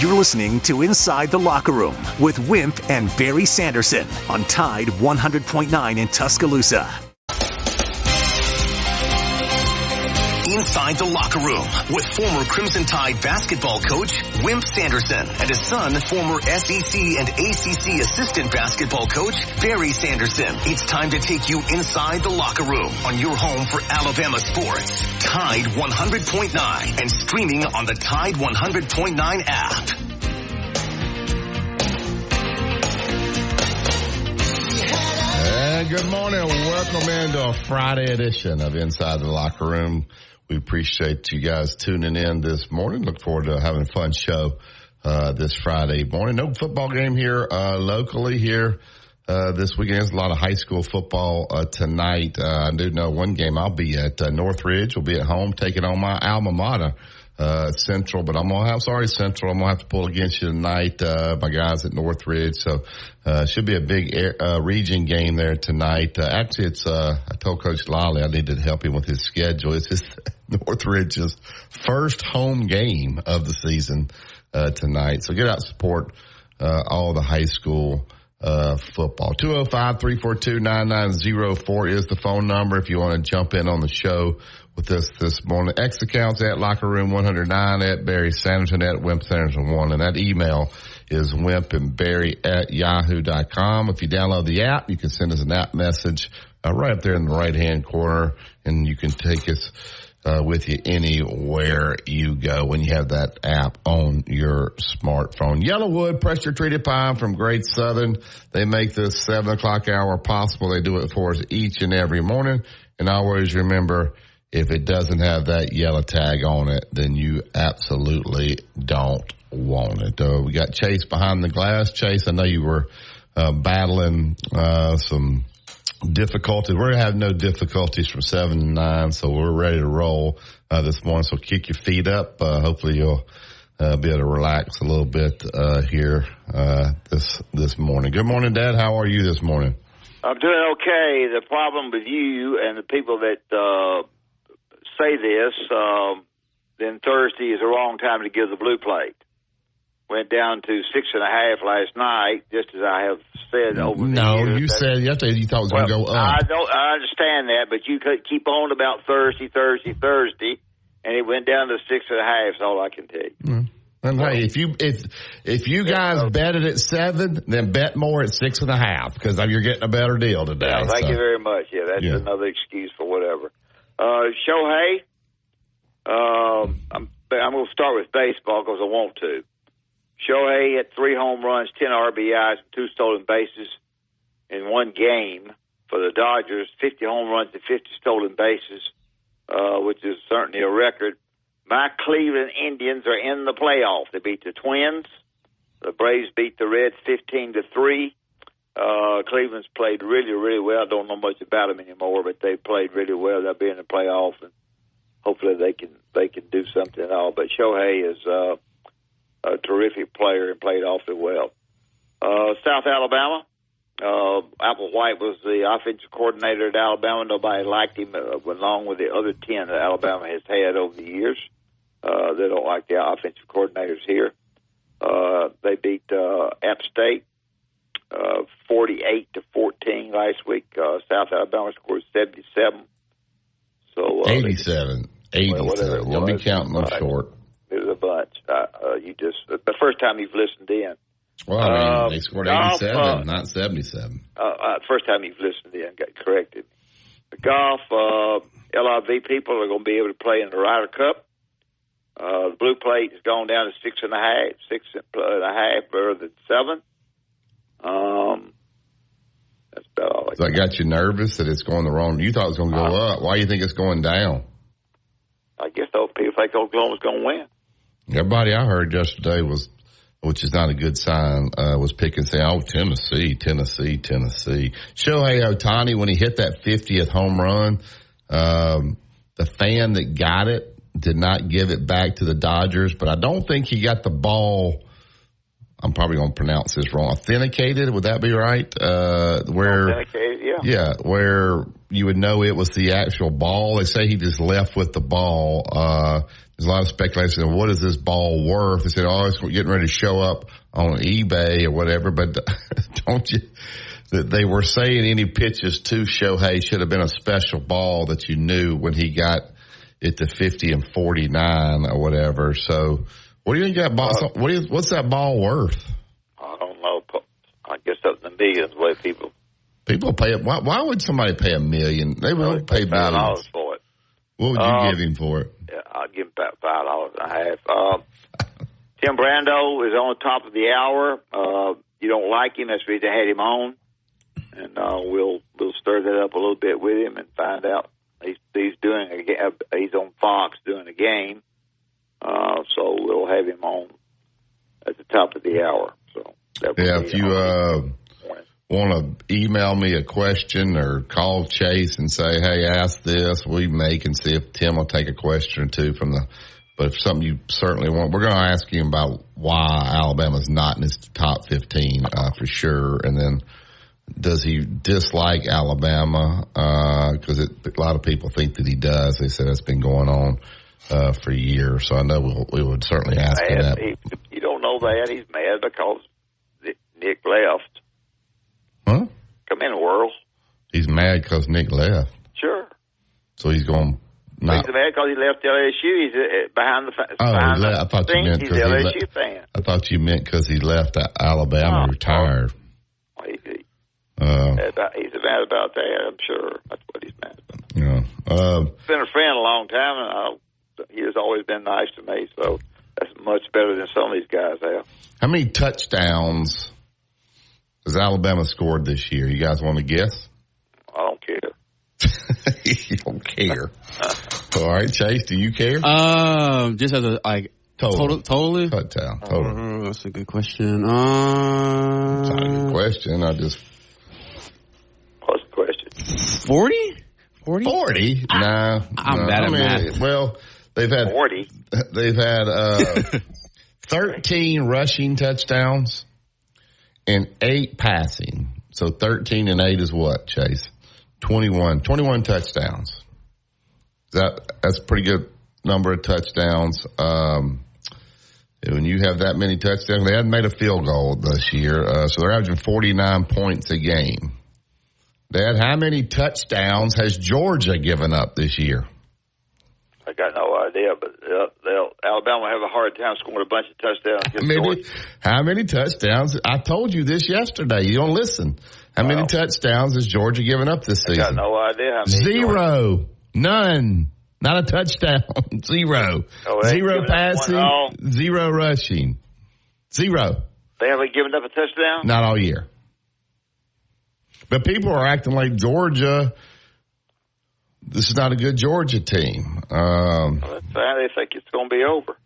You're listening to Inside the Locker Room with Wimp and Barry Sanderson on Tide 100.9 in Tuscaloosa. Inside the Locker Room with former Crimson Tide basketball coach Wimp Sanderson and his son, former SEC and ACC assistant basketball coach Barry Sanderson. It's time to take you inside the locker room on your home for Alabama sports. Tide 100.9 and streaming on the Tide 100.9 app. And good morning. Welcome into a Friday edition of Inside the Locker Room. We appreciate you guys tuning in this morning. Look forward to having a fun show this Friday morning. No football game here locally here this weekend. There's a lot of high school football tonight. I do know one game I'll be at Northridge. We'll be at home taking on my alma mater, Central. But Central. I'm going to have to pull against you tonight, my guys at Northridge. So should be a big region game there tonight. Actually, it's I told Coach Lally I needed to help him with his schedule. It's just Northridge's first home game of the season tonight. So get out and support all the high school football. 205-342-9904 is the phone number if you want to jump in on the show with us this morning. X accounts at Locker Room 109, at Barry Sanderson, at Wimp Sanderson 1. And that email is wimpandbarry@yahoo.com. If you download the app, you can send us an app message right up there in the right-hand corner, and you can take us with you anywhere you go when you have that app on your smartphone. Yellowwood pressure treated pine from Great Southern. They make this 7 o'clock hour possible. They do it for us each and every morning. And always remember, if it doesn't have that yellow tag on it, then you absolutely don't want it. We got Chase behind the glass. Chase, I know you were battling some difficulties. We're having no difficulties from 7 to 9, so we're ready to roll this morning. So kick your feet up. Hopefully you'll be able to relax a little bit here this morning. Good morning, Dad. How are you this morning? I'm doing okay. The problem with you and the people that say this, then Thursday is the wrong time to give the blue plate. Went down to 6.5 last night, just as I have said over the years. No, you said yesterday you thought it was going to go up. I understand that, but you could keep on about Thursday, and it went down to 6.5. Is all I can tell you. Mm. And hey, if you guys betted at 7, then bet more at 6.5 because you're getting a better deal today. Yeah, thank you very much. Yeah, that's another excuse for whatever. Shohei, I'm going to start with baseball because I want to. Shohei had 3 home runs, 10 RBIs, and 2 stolen bases in one game for the Dodgers. 50 home runs and 50 stolen bases, which is certainly a record. My Cleveland Indians are in the playoff. They beat the Twins. The Braves beat the Reds 15-3. Cleveland's played really, really well. I don't know much about them anymore, but they played really well. They'll be in the playoff, and hopefully they can do something at all. But Shohei is a terrific player and played awfully well. South Alabama, Applewhite was the offensive coordinator at Alabama. Nobody liked him along with the other 10 that Alabama has had over the years. They don't like the offensive coordinators here. They beat App State 48-14 last week. South Alabama scored 77. So 87. 87. You'll be counting them short. It was a bunch. The first time you've listened in. Well, I mean, they scored 87, not 77. First time you've listened in, got corrected. The golf, LIV people are going to be able to play in the Ryder Cup. The blue plate has gone down to 6.5, 6.5 rather than 7. That's about all. So that got you nervous that it's going the wrong. You thought it was going to go up. Why do you think it's going down? I guess those people think Oklahoma's going to win. Everybody I heard yesterday was, which is not a good sign, was picking saying, "Oh, Tennessee." Shohei Ohtani, when he hit that 50th home run, the fan that got it did not give it back to the Dodgers, but I don't think he got the ball. I'm probably going to pronounce this wrong. Authenticated, would that be right? Authenticated, yeah. Yeah, where you would know it was the actual ball. They say he just left with the ball. there's a lot of speculation. What is this ball worth? They said, it's getting ready to show up on eBay or whatever. But don't you? They were saying any pitches to Shohei should have been a special ball that you knew when he got it to 50 and 49 or whatever. So, what do you think that ball? What's that ball worth? I don't know. I guess up in the millions. The way people pay it. Why would somebody pay $1 million? They would pay millions. $5 for it. What would you give him for it? Yeah, I'd give him about $5.50. Tim Brando is on top of the hour. You don't like him, that's the reason I had him on. And we'll stir that up a little bit with him and find out. He's on Fox doing a game, so we'll have him on at the top of the hour. So if you want to email me a question or call Chase and say, "Hey, ask this," we can see if Tim will take a question or two from the. But if something you certainly want, we're going to ask him about why Alabama's not in his top 15 for sure, and then. Does he dislike Alabama? Because a lot of people think that he does. They said it's been going on for years. So I know we would certainly ask him that. You don't know that. He's mad because Nick left. Huh? Come in, World. He's mad because Nick left. Sure. So he's going. He's mad because he left LSU. He's behind the fence. I thought you meant because LSU fan. I thought you meant because he left Alabama, retired. He's mad about that, I'm sure. That's what he's mad about. Yeah. He's been a friend a long time, and he has always been nice to me, so that's much better than some of these guys have. How many touchdowns has Alabama scored this year? You guys want to guess? I don't care. You don't care. All right, Chase, do you care? Just as a totally? Touchdown. That's a good question. It's not a good question. What's the question? 40? 40? Nah. I'm bad at math. Well, they've had 40. They've had 13 rushing touchdowns and 8 passing. So 13 and 8 is what, Chase? 21 touchdowns. That's a pretty good number of touchdowns. When you have that many touchdowns, they hadn't made a field goal this year, so they're averaging 49 points a game. Dad, how many touchdowns has Georgia given up this year? I got no idea, but Alabama will have a hard time scoring a bunch of touchdowns against Georgia. How many touchdowns? I told you this yesterday. You don't listen. How many touchdowns has Georgia given up this season? I got no idea how many. 0. None. Not a touchdown. 0. Zero passing. 0 rushing. 0. They haven't given up a touchdown? Not all year. But people are acting like Georgia, this is not a good Georgia team. They think it's going to be over.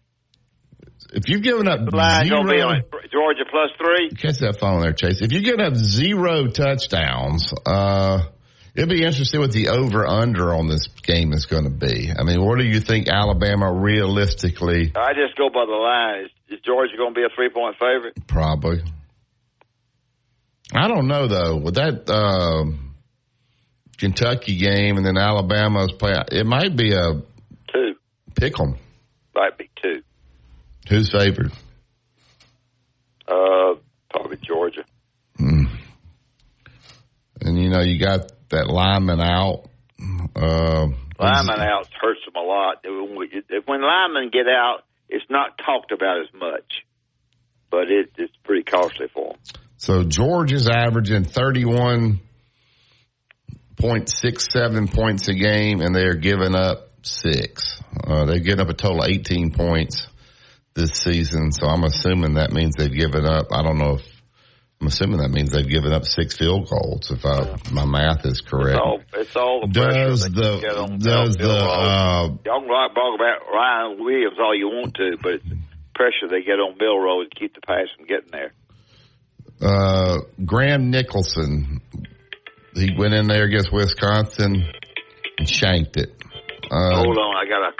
If you've given up the line going to be on Georgia plus 3. Catch that phone there, Chase. If you've given up 0 touchdowns, it'll be interesting what the over-under on this game is going to be. I mean, what do you think Alabama realistically? I just go by the line. Is Georgia going to be a 3-point favorite? Probably. I don't know, though. With that Kentucky game and then Alabama's play, it might be a 2. Pick 'em. Might be 2. Who's favored? Probably Georgia. And, you got that lineman out. Lineman out hurts them a lot. When linemen get out, it's not talked about as much, but it's pretty costly for them. So Georgia's averaging 31.67 points a game, and they're giving up 6. They've given up a total of 18 points this season, so I'm assuming that means they've given up, I'm assuming that means they've given up 6 field goals, if my math is correct. It's all the pressure they get on y'all can talk about Ryan Williams all you want to, but it's the pressure they get on Milroe to keep the pass from getting there. Graham Nicholson, he went in there against Wisconsin and shanked it. Hold on, I got a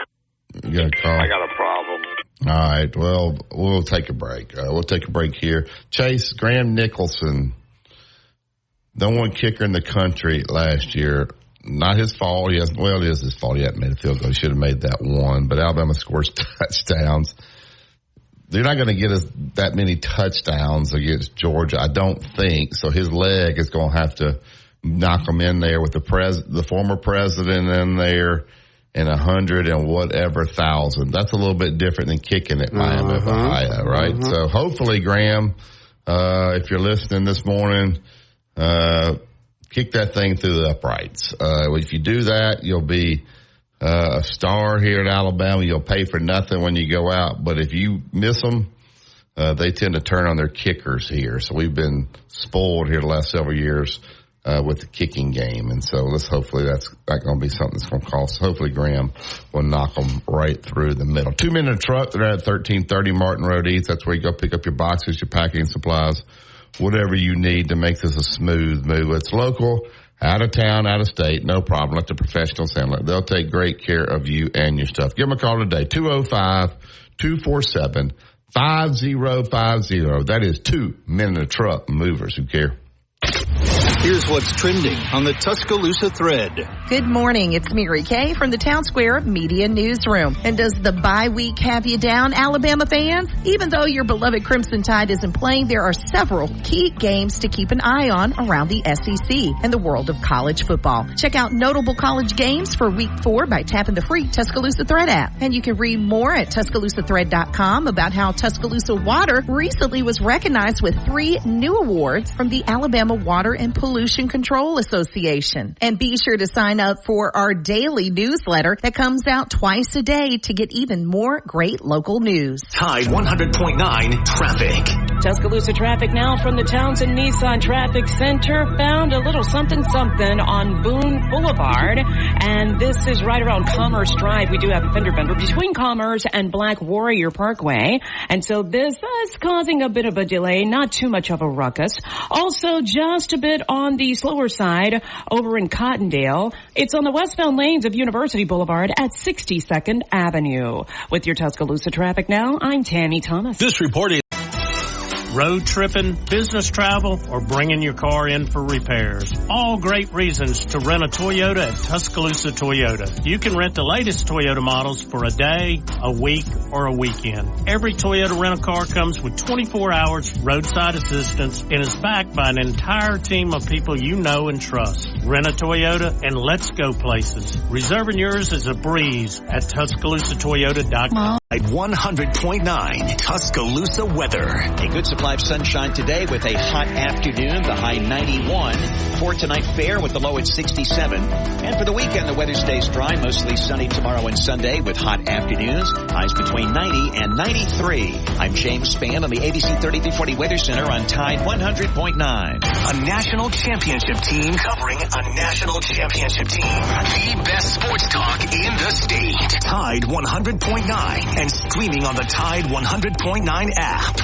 problem. All right, well, we'll take a break. We'll take a break here. Chase, Graham Nicholson, the one kicker in the country last year, not his fault. It is his fault. He hadn't made a field goal. He should have made that one. But Alabama scores touchdowns. They're not going to get us that many touchdowns against Georgia, I don't think. So his leg is going to have to knock him in there with the former president in there and 100 and whatever thousand. That's a little bit different than kicking at Miami of Ohio, right? So hopefully, Graham, if you're listening this morning, kick that thing through the uprights. If you do that, you'll be a star here at Alabama. You'll pay for nothing when you go out. But if you miss them, they tend to turn on their kickers here. So we've been spoiled here the last several years with the kicking game. And so hopefully that's not going to be something that's going to cost. Hopefully Graham will knock them right through the middle. 2 minute truck. They're at 1330 Martin Road East. That's where you go pick up your boxes, your packing supplies, whatever you need to make this a smooth move. It's local. Out of town, out of state, no problem. Let the professionals handle it. They'll take great care of you and your stuff. Give them a call today, 205-247-5050. That is 2 minute truck movers who care. Here's what's trending on the Tuscaloosa thread. Good morning. It's Mary Kay from the Town Square Media Newsroom. And does the bye week have you down, Alabama fans? Even though your beloved Crimson Tide isn't playing, there are several key games to keep an eye on around the SEC and the world of college football. Check out notable college games for week 4 by tapping the free Tuscaloosa Thread app. And you can read more at TuscaloosaThread.com about how Tuscaloosa Water recently was recognized with 3 new awards from the Alabama Water and Pollution Control Association. And be sure to sign up for our daily newsletter that comes out twice a day to get even more great local news. Tide 100.9 traffic. Tuscaloosa traffic now from the Townsend Nissan Traffic Center. Found a little something on Boone Boulevard. And this is right around Commerce Drive. We do have a fender bender between Commerce and Black Warrior Parkway. And so this is causing a bit of a delay, not too much of a ruckus. Also, just a bit on the slower side over in Cottondale. It's on the westbound lanes of University Boulevard at 62nd Avenue. With your Tuscaloosa traffic now, I'm Tammy Thomas. This report is road tripping, business travel, or bringing your car in for repairs. All great reasons to rent a Toyota at Tuscaloosa Toyota. You can rent the latest Toyota models for a day, a week, or a weekend. Every Toyota rental car comes with 24 hours roadside assistance and is backed by an entire team of people you know and trust. Rent a Toyota and let's go places. Reserving yours is a breeze at TuscaloosaToyota.com. At 100.9 Tuscaloosa weather. A good supply of sunshine today with a hot afternoon, the high 91. For tonight, fair with the low at 67. And for the weekend, the weather stays dry, mostly sunny tomorrow and Sunday with hot afternoons, highs between 90 and 93. I'm James Spann on the ABC 3340 Weather Center on Tide 100.9. A national championship team covering a national championship team. The best sports talk in the state. Tide 100.9 and streaming on the Tide 100.9 app.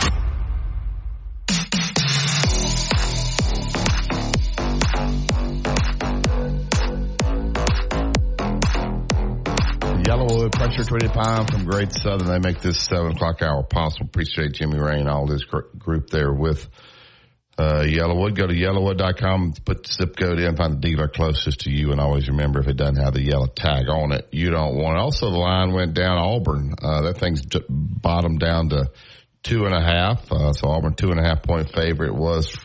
Yellowwood, Pressure Treated Pine from Great Southern. They make this 7 o'clock hour possible. Appreciate Jimmy Rain, all his group there with Yellowwood. Go to yellowwood.com, put the zip code in, find the dealer closest to you, and always remember if it doesn't have the yellow tag on it, you don't want it. Also, the line went down Auburn. That thing's bottomed down to 2.5. So Auburn 2.5 point favorite was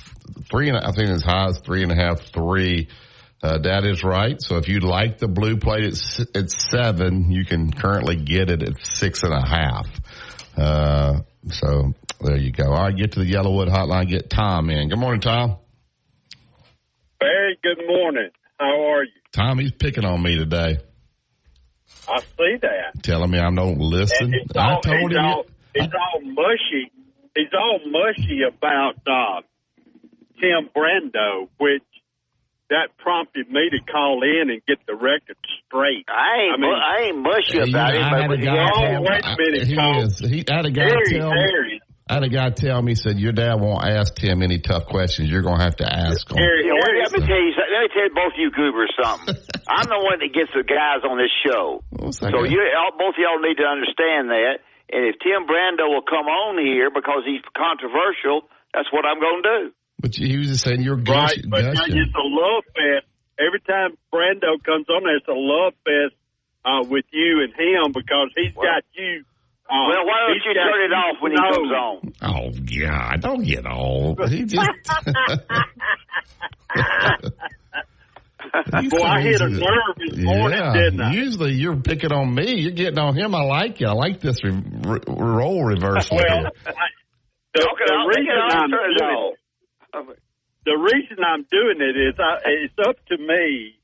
3. I think as high as 3.5, 3. That is right. So if you like the blue plate at 7, you can currently get it at 6.5. So there you go. All right, get to the Yellowwood hotline. Get Tom in. Good morning, Tom. Very good morning. How are you? Tom, he's picking on me today. I see that. Telling me I don't listen. I told him. He's all mushy. He's all mushy about Tim Brando, which that prompted me to call in and get the record straight. I ain't mushy about it. I had a guy tell me, he said, your dad won't ask Tim any tough questions. You're going to have to ask him. Let me tell both you goobers something. I'm the one that gets the guys on this show. So both of y'all need to understand that. And if Tim Brando will come on here because he's controversial, that's what I'm going to do. But he was just saying you're right, but now it's a love fest every time Brando comes on there, it's a love fest with you and him because he's got you. Well, why don't you turn it off when he comes on? Oh, God, don't get old. He just... Boy, I hit a nerve this morning, didn't I? Usually you're picking on me. You're getting on him. I like you. I like this role reversal. Well, the reason I'm doing it is it's up to me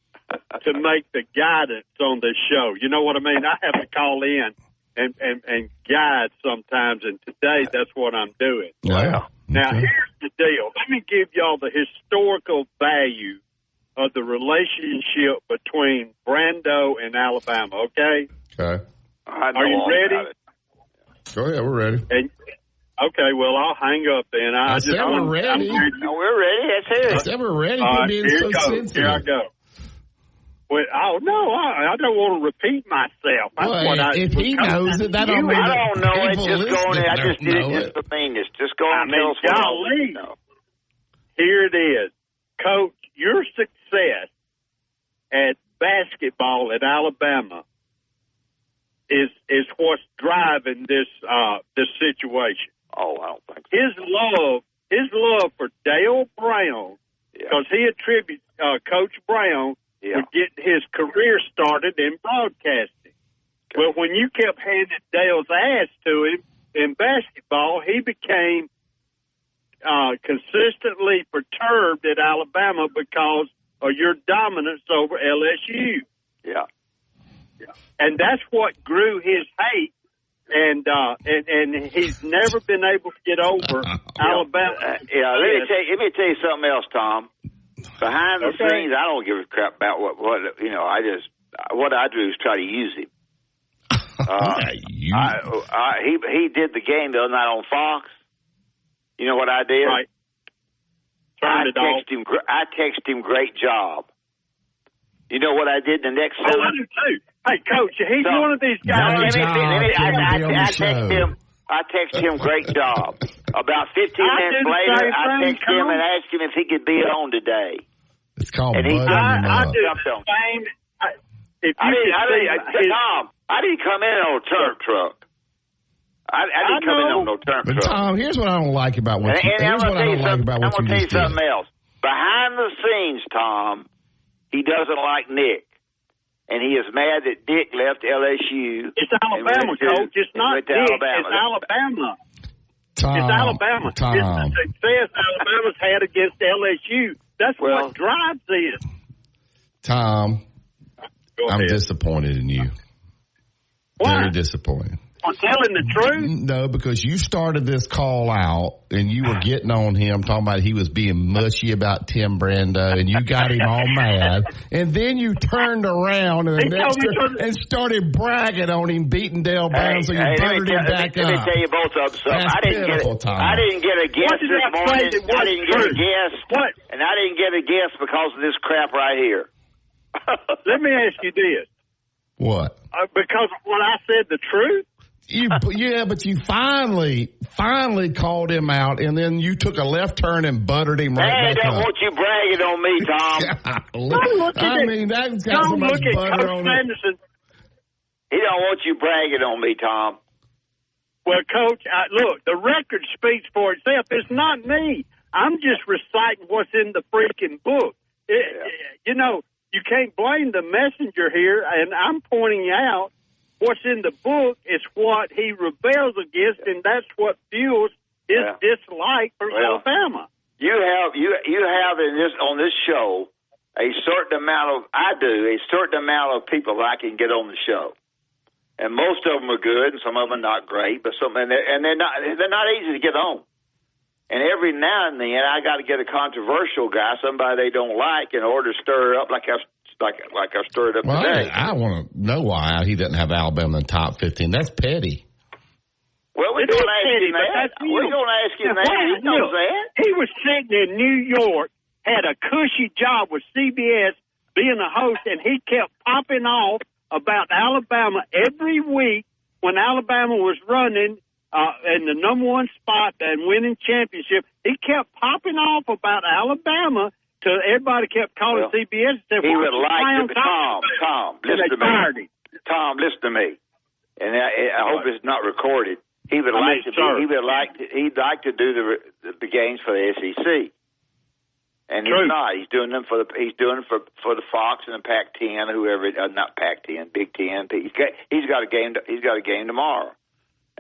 to make the guidance on this show. You know what I mean? I have to call in and guide sometimes, and today that's what I'm doing. Wow. Now, here's the deal. Let me give y'all the historical value of the relationship between Brando and Alabama, okay? Okay. Are you ready? Go ahead, we're ready. Okay, well, I'll hang up then. I said we're ready. No, we're ready. That's it. I said we're ready. Here I go. Well, I don't want to repeat myself. That's if he knows it, that don't mean I don't know it. Just go in. I just did it just for meanness. Just go and tell us what you know. Here it is. Coach, your success at basketball at Alabama is what's driving this situation. Oh, I don't think so. His love for Dale Brown, because he attributes Coach Brown with getting his career started in broadcasting. Okay. Well, when you kept handing Dale's ass to him in basketball, he became consistently perturbed at Alabama because of your dominance over LSU. Yeah. And that's what grew his hate, and he's never been able to get over Alabama. Let me tell you something else, Tom. Behind the scenes, I don't give a crap about what you know. What I do is try to use him. He did the game the other night on Fox. You know what I did? Right. I texted him, great job. You know what I did the next summer? I do too. Hey, Coach, he's one of these guys. I texted him, great job. About 15 minutes later, I texted him and asked him if he could be on today. It's called I did the same. Tom, I didn't come in on a turnip truck. I didn't come in on no turnip truck. Tom, here's what I don't like about what you I'm just going to tell you did. something else. Behind the scenes, Tom, he doesn't like Nick. And he is mad that Dick left LSU. It's Alabama, Coach. It's not Dick. It's Alabama. Tom, it's Alabama. Tom. It's the success Alabama's had against LSU. That's what drives this. Tom, I'm disappointed in you. Why? Very disappointed. For telling the truth? No, because you started this call out and you were getting on him, talking about he was being mushy about Tim Brando, and you got him all mad. And then you turned around and started bragging on him, beating Dale Brown, so you buttered him back up. Let me tell you both of them something. I didn't get a guess this morning. I didn't get a guess. What? And I didn't get a guess because of this crap right here. Let me ask you this. What? Because when I said the truth? But you finally called him out, and then you took a left turn and buttered him right back up. I don't want you bragging on me, Tom. That's got so much butter on it. He don't want you bragging on me, Tom. Well, Coach, look, the record speaks for itself. It's not me. I'm just reciting what's in the freaking book. You know, you can't blame the messenger here, and I'm pointing out what's in the book is what he rebels against, and that's what fuels his dislike for Alabama. You have on this show a certain amount of people that I can get on the show, and most of them are good, and some of them are not great, but they're not easy to get on. And every now and then, I got to get a controversial guy, somebody they don't like, in order to stir it up like I stirred up today. I want to know why he doesn't have Alabama in the top 15. That's petty. Well, we're going to ask him that. We're going to ask him that. He knows that. He was sitting in New York, had a cushy job with CBS, being a host, and he kept popping off about Alabama every week when Alabama was running in the number one spot and winning championship. He kept popping off about Alabama till everybody kept calling CBS and said, he would like to, Tom, listen to me. Tom, listen to me. And I hope it's not recorded. He would like to. He'd like to do the games for the SEC, and he's not. He's doing them for the Fox and the Pac-10, whoever. Not Pac-10, Big Ten. He's got a game. He's got a game tomorrow,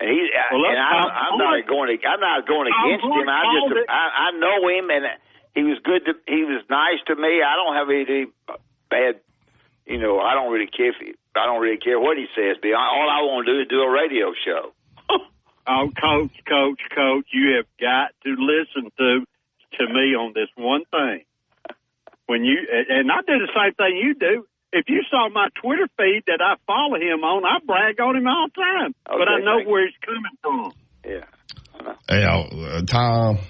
and I'm not going against him. I know him, and he was good. He was nice to me. I don't have any bad. I don't really care what he says. All I want to do is do a radio show. Oh, Coach, you have got to listen to me on this one thing. And I do the same thing you do. If you saw my Twitter feed that I follow him on, I brag on him all the time. Okay, but I know where he's coming from. Yeah. Hey, Tom.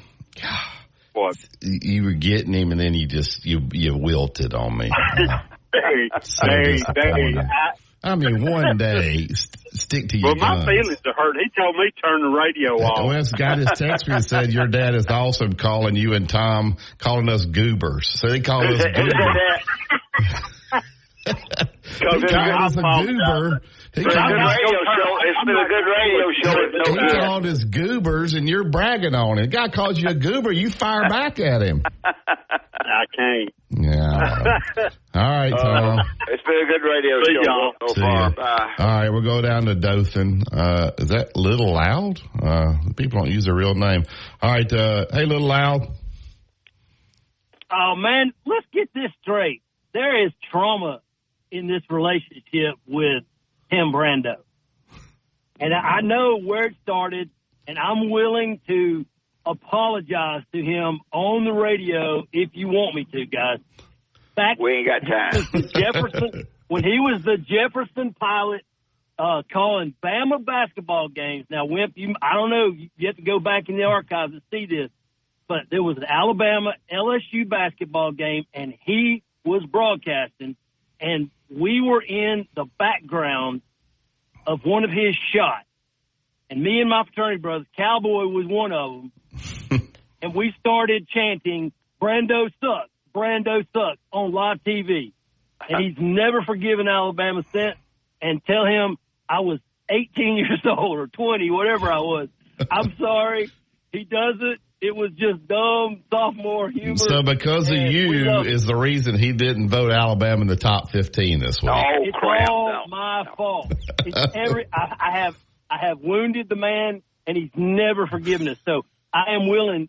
What? You were getting him, and then you wilted on me. Very. I mean, one day, stick to your guns. Well, my feelings are hurt. He told me turn the radio off. Well, this guy just texted me and said your dad is awesome calling you and Tom, calling us goobers. So he called us goobers. He called us a goober. It's been a good radio show. He called us goobers, and you're bragging on it. The guy calls you a goober, you fire back at him. I can't. Yeah. All right, Tom. It's been a good radio show so far. Bye. All right, we'll go down to Dothan. Is that Little Loud? People don't use their real name. All right, hey, Little Loud. Oh, man, let's get this straight. There is trauma in this relationship with Tim Brando. And I know where it started, and I'm willing to apologize to him on the radio if you want me to, guys. We ain't got time. When he was the Jefferson pilot calling Bama basketball games. Now, Wimp, I don't know. You have to go back in the archives to see this. But there was an Alabama-LSU basketball game, and he was broadcasting, and we were in the background of one of his shots. And me and my fraternity brothers, Cowboy was one of them, and we started chanting, Brando sucks on live TV. And he's never forgiven Alabama since. And tell him I was 18 years old or 20, whatever I was. I'm sorry. He does it. It was just dumb sophomore humor. So because of you is the reason he didn't vote Alabama in the top 15 this week. It's all my fault. I have wounded the man, and he's never forgiven us. So I am willing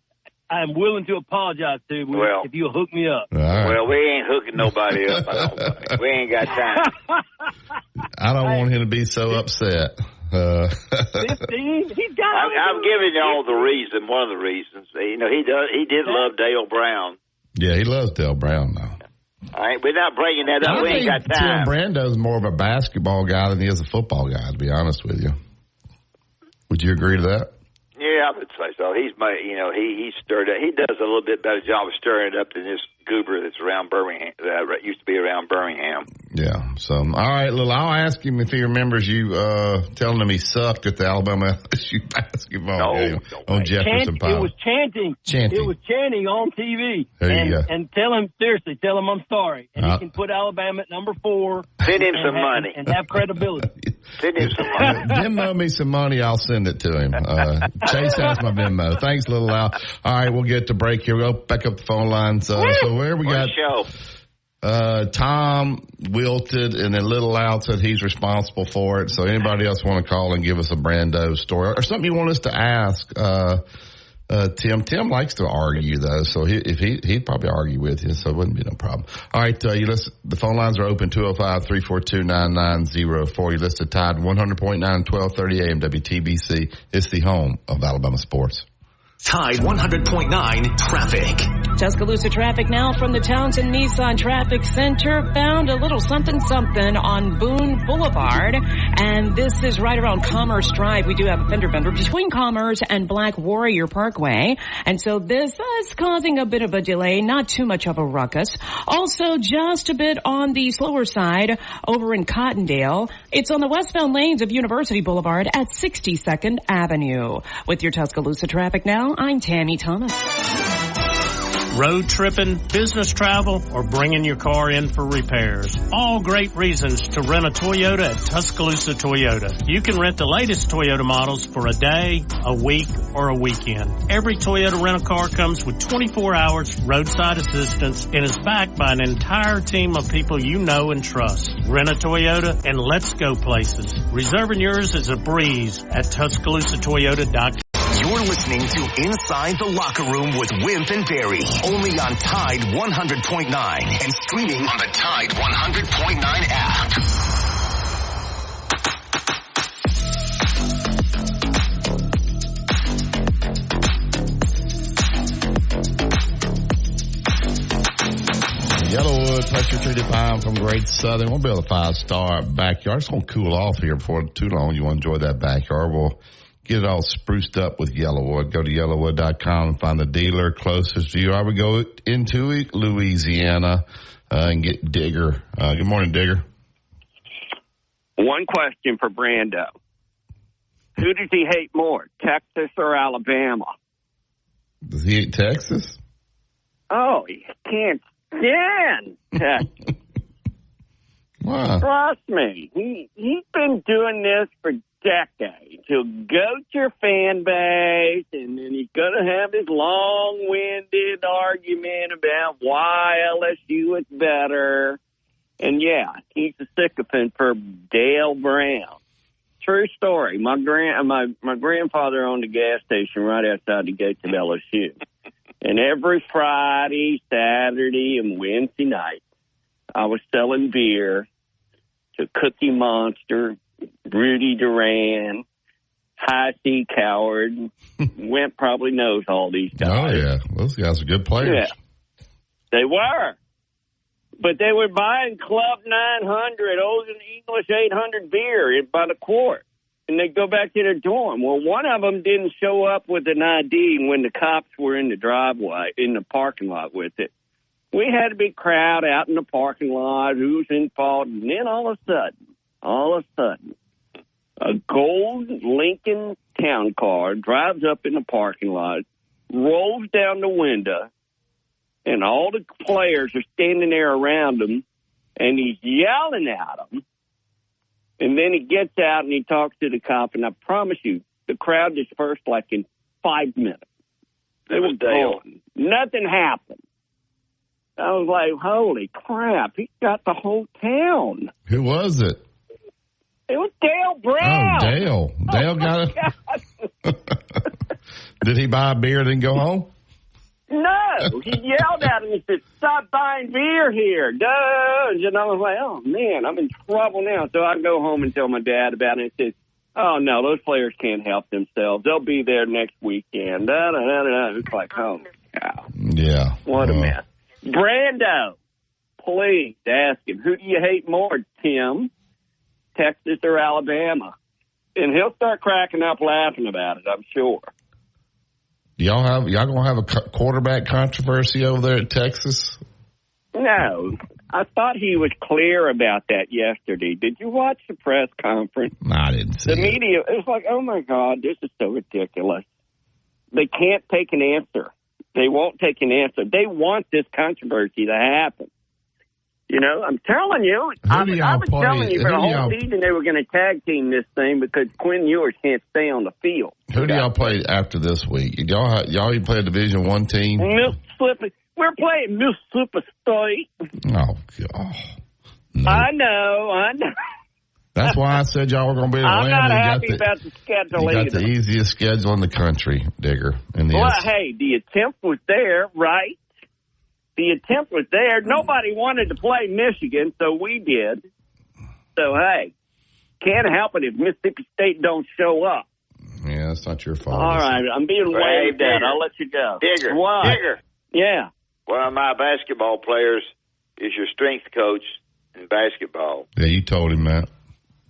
to apologize to him if you'll hook me up. Right. Well, we ain't hooking nobody up. I don't think. We ain't got time. I don't want him to be so upset. 15. He's got. I'm giving you all the reason. One of the reasons, he did love Dale Brown. Yeah, he loves Dale Brown now. All right, we're not bringing that up. We ain't got time. Tim Brando's more of a basketball guy than he is a football guy, to be honest with you. Would you agree to that? Yeah, I would say so. He's he stirred it. He does a little bit better job of stirring it up than this goober that's around Birmingham. That used to be around Birmingham. Yeah. So, all right, I'll ask him if he remembers you telling him he sucked at the Alabama LSU basketball game on Jefferson Pilot. It was chanting. It was chanting on TV. There you go. And tell him I'm sorry. And he can put Alabama at number 4. Send him some money. And have credibility. Send him some money. Venmo me some money. I'll send it to him. Chase has my Venmo. Thanks, Little Al. All right, we'll get to break here. We'll back up the phone lines. So where we got? Tom wilted, and then Little Al said he's responsible for it. So anybody else want to call and give us a Brando story or something you want us to ask? Tim likes to argue though, so he'd probably argue with you, so it wouldn't be no problem. All right, the phone lines are open 205-342-9904. You listed Tide 100.9 1230 AM WTBC. It's the home of Alabama sports. Tide 100.9 traffic. Tuscaloosa traffic now from the Townsend Nissan Traffic Center. Found a little something on Boone Boulevard. And this is right around Commerce Drive. We do have a fender bender between Commerce and Black Warrior Parkway. And so this is causing a bit of a delay, not too much of a ruckus. Also just a bit on the slower side over in Cottondale. It's on the westbound lanes of University Boulevard at 62nd Avenue. With your Tuscaloosa traffic now, I'm Tammy Thomas. Road tripping, business travel, or bringing your car in for repairs. All great reasons to rent a Toyota at Tuscaloosa Toyota. You can rent the latest Toyota models for a day, a week, or a weekend. Every Toyota rental-car comes with 24 hours roadside assistance and is backed by an entire team of people you know and trust. Rent a Toyota and let's go places. Reserving yours is a breeze at TuscaloosaToyota.com. You're listening to Inside the Locker Room with Wimp and Barry, only on Tide 100.9 and streaming on the Tide 100.9 app. Yellowwood, pressure-treated pine from Great Southern. We'll build a 5-star backyard. It's going to cool off here before too long. You want to enjoy that backyard. We'll get it all spruced up with Yellowwood. Go to yellowwood.com and find the dealer closest to you. I would go into Louisiana and get Digger. Good morning, Digger. One question for Brando. Who does he hate more, Texas or Alabama? Does he hate Texas? Oh, he can't stand Texas. Wow. Trust me. He's been doing this for decades. He'll goat your fan base, and then he's going to have his long-winded argument about why LSU is better. And, yeah, he's a sycophant for Dale Brown. True story. My grandfather owned a gas station right outside the gates of LSU. And every Friday, Saturday, and Wednesday night, I was selling beer to Cookie Monster, Rudy Duran, High C Coward. Wimp probably knows all these guys. Oh, yeah. Those guys are good players. Yeah. They were. But they were buying Club 900, Old English 800 beer by the quart. And they'd go back to their dorm. Well, one of them didn't show up with an ID when the cops were in the driveway, in the parking lot with it. We had a big crowd out in the parking lot, who's in fault. And then all of a sudden, a gold Lincoln Town Car drives up in the parking lot, rolls down the window, and all the players are standing there around him, and he's yelling at them. And then he gets out and he talks to the cop, and I promise you, the crowd dispersed like in 5 minutes. They were gone. Nothing happened. I was like, holy crap, he got the whole town. Who was it? It was Dale Brown. Oh, Dale. Dale got it. Did he buy a beer and then go home? No. He yelled at him and said, stop buying beer here. Duh. And I was like, oh, man, I'm in trouble now. So I go home and tell my dad about it. And says, oh, no, those players can't help themselves. They'll be there next weekend. It's like, oh, cow. Yeah. What a mess. Brando, please ask him, who do you hate more, Tim, Texas or Alabama? And he'll start cracking up laughing about it, I'm sure. Y'all gonna have a quarterback controversy over there at Texas? No. I thought he was clear about that yesterday. Did you watch the press conference? No, I didn't see the media, it was like, oh, my God, this is so ridiculous. They can't take an answer. They won't take an answer. They want this controversy to happen. You know, I'm telling you. I was telling you for the whole season they were going to tag team this thing because Quinn Ewers can't stay on the field. Who do y'all play after this week? Y'all even play a Division I team? Mississippi. We're playing Mississippi State. Oh, God. No. I know. That's why I said y'all were going to be in Atlanta. I'm not happy about the schedule either. You got the easiest schedule in the country, Digger. Well, hey, the attempt was there, right? The attempt was there. Nobody wanted to play Michigan, so we did. So, hey, can't help it if Mississippi State don't show up. Yeah, that's not your fault. All right, I'm being waved at. I'll let you go. Digger. What? Digger. Yeah. One of my basketball players is your strength coach in basketball. Yeah, you told him that.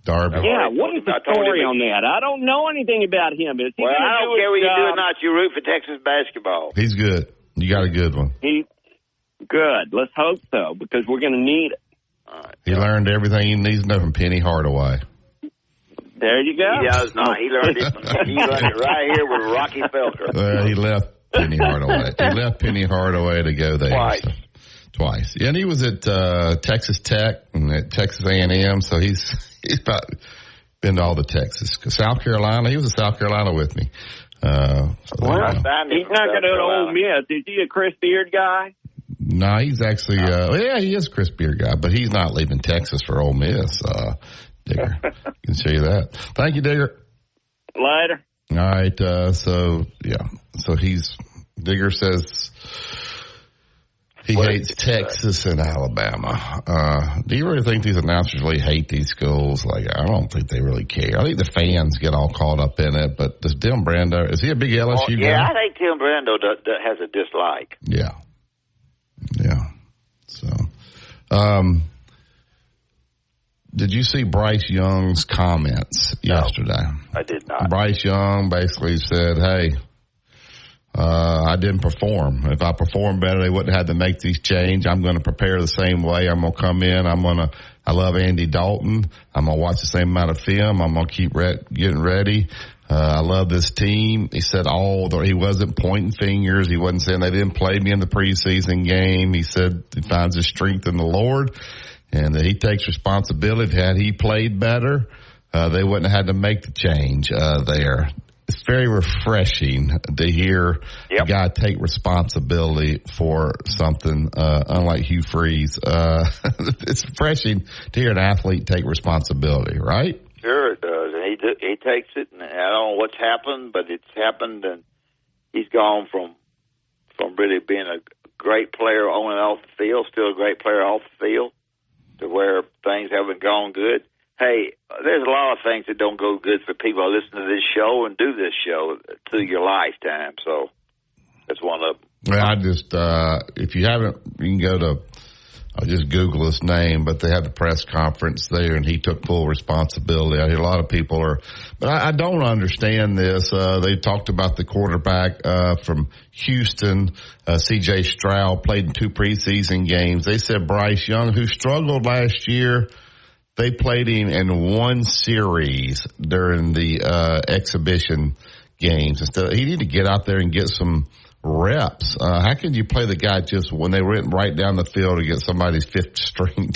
Darby. Yeah, what is the story on that? I don't know anything about him. I don't care what you do or not. You root for Texas basketball. He's good. You got a good one. Good. Let's hope so, because we're going to need it. All right. He learned everything he needs to know from Penny Hardaway. There you go. He does not. He learned it right here with Rocky Felker. Well, he left Penny Hardaway. He left Penny Hardaway to go there. Twice. Yeah, and he was at Texas Tech and at Texas A&M, so he's about been to all the Texas. South Carolina, he was in South Carolina with me. He's not going to Ole Miss. Is he a Chris Beard guy? No, he's actually, he is a Chris Beard guy, but he's not leaving Texas for Ole Miss, Digger. I can show you that. Thank you, Digger. Later. All right, so Digger says he hates Texas and Alabama. Do you really think these announcers really hate these schools? Like, I don't think they really care. I think the fans get all caught up in it, but does Tim Brando, is he a big LSU guy? Yeah, I think Tim Brando has a dislike. Yeah. So, did you see Bryce Young's comments yesterday? I did not. Bryce Young basically said, hey, I didn't perform. If I performed better, they wouldn't have had to make these change. I'm going to prepare the same way. I'm going to come in. I love Andy Dalton. I'm going to watch the same amount of film. I'm going to keep getting ready. I love this team. He said he wasn't pointing fingers. He wasn't saying they didn't play me in the preseason game. He said he finds his strength in the Lord and that he takes responsibility. Had he played better, they wouldn't have had to make the change there. It's very refreshing to hear a guy take responsibility for something, unlike Hugh Freeze. It's refreshing to hear an athlete take responsibility, right? Sure it does, and he takes it, and I don't know what's happened, but it's happened, and he's gone from really being a great player on and off the field, still a great player off the field, to where things haven't gone good. Hey, there's a lot of things that don't go good for people who listen to this show and do this show through your lifetime, so that's one of them. Well, I just, if you haven't, you can go to, I'll just Google his name, but they had the press conference there, and he took full responsibility. I hear a lot of people but I don't understand this. They talked about the quarterback from Houston, C.J. Stroud, played in 2 preseason games. They said Bryce Young, who struggled last year, they played him in 1 series during the exhibition games. Instead, he needed to get out there and get some reps. How can you play the guy just when they went right down the field against somebody's 5th string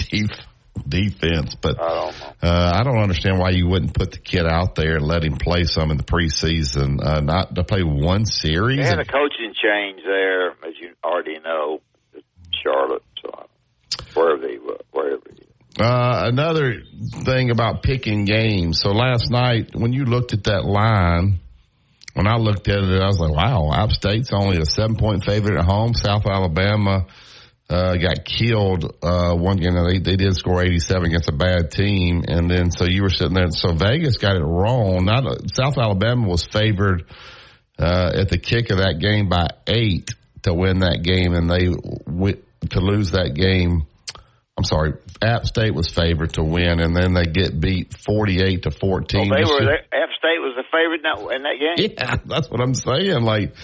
defense? But I don't understand why you wouldn't put the kid out there and let him play some in the preseason, not to play 1 series. They had a coaching change there, as you already know, Charlotte, so wherever he was. Another thing about picking games. So last night, when you looked at that line, when I looked at it, I was like, wow, App State's only a 7-point favorite at home. South Alabama got killed one game. They did score 87 against a bad team. And then so you were sitting there. So Vegas got it wrong. South Alabama was favored at the kick of that game by 8 to win that game, and they to lose that game. I'm sorry, App State was favored to win, and then they get beat 48-14. App State was the favorite in that game? Yeah, that's what I'm saying. Like,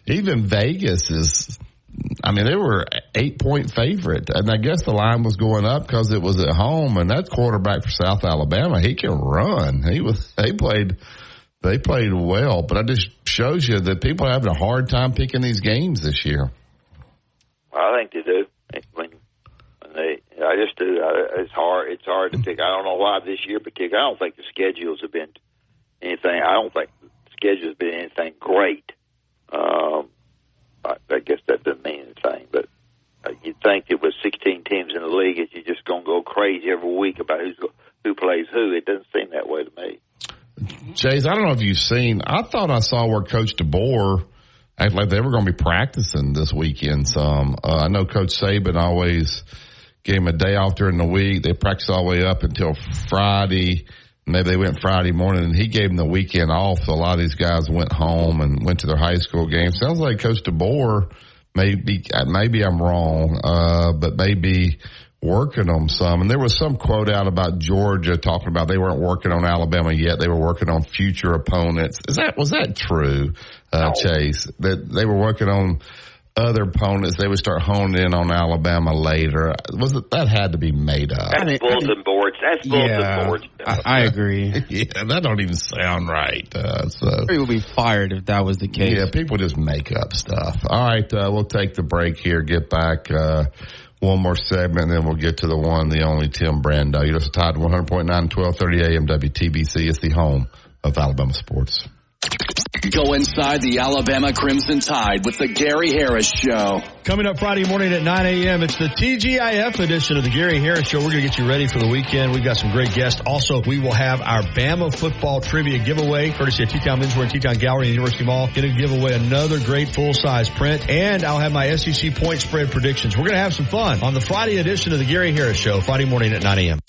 even Vegas they were 8-point favorite, and I guess the line was going up because it was at home, and that quarterback for South Alabama, he can run. They played well, but it just shows you that people are having a hard time picking these games this year. I think they do. I just do. It's hard to pick. I don't know why this year particularly. I don't think the schedules have been anything. I don't think the schedule's been anything great. I guess that doesn't mean anything, but you'd think it was 16 teams in the league that you're just going to go crazy every week about who plays who. It doesn't seem that way to me. Chase, I don't know if you've seen. I thought I saw where Coach DeBoer acted like they were going to be practicing this weekend some. I know Coach Saban always gave him a day off during the week. They practiced all the way up until Friday. Maybe they went Friday morning, and he gave them the weekend off. So a lot of these guys went home and went to their high school games. Sounds like Coach DeBoer maybe I'm wrong, but maybe working on some. And there was some quote out about Georgia talking about they weren't working on Alabama yet. They were working on future opponents. Was that true, Chase? That they were working on other opponents, they would start honing in on Alabama later. That had to be made up? That's bulletin boards. That's bulletin boards. I agree. Yeah, that don't even sound right. People would be fired if that was the case. Yeah, people just make up stuff. All right, we'll take the break here, get back one more segment, and then we'll get to the one, the only Tim Brando. You're just Tide 100.9, 1230 AM WTBC. It's the home of Alabama sports. Go inside the Alabama Crimson Tide with the Gary Harris Show. Coming up Friday morning at 9 a.m., it's the TGIF edition of the Gary Harris Show. We're going to get you ready for the weekend. We've got some great guests. Also, we will have our Bama football trivia giveaway, courtesy of T-Town Menswear and T-Town Gallery and University Mall. Going to give away another great full-size print, and I'll have my SEC point spread predictions. We're going to have some fun on the Friday edition of the Gary Harris Show, Friday morning at 9 a.m.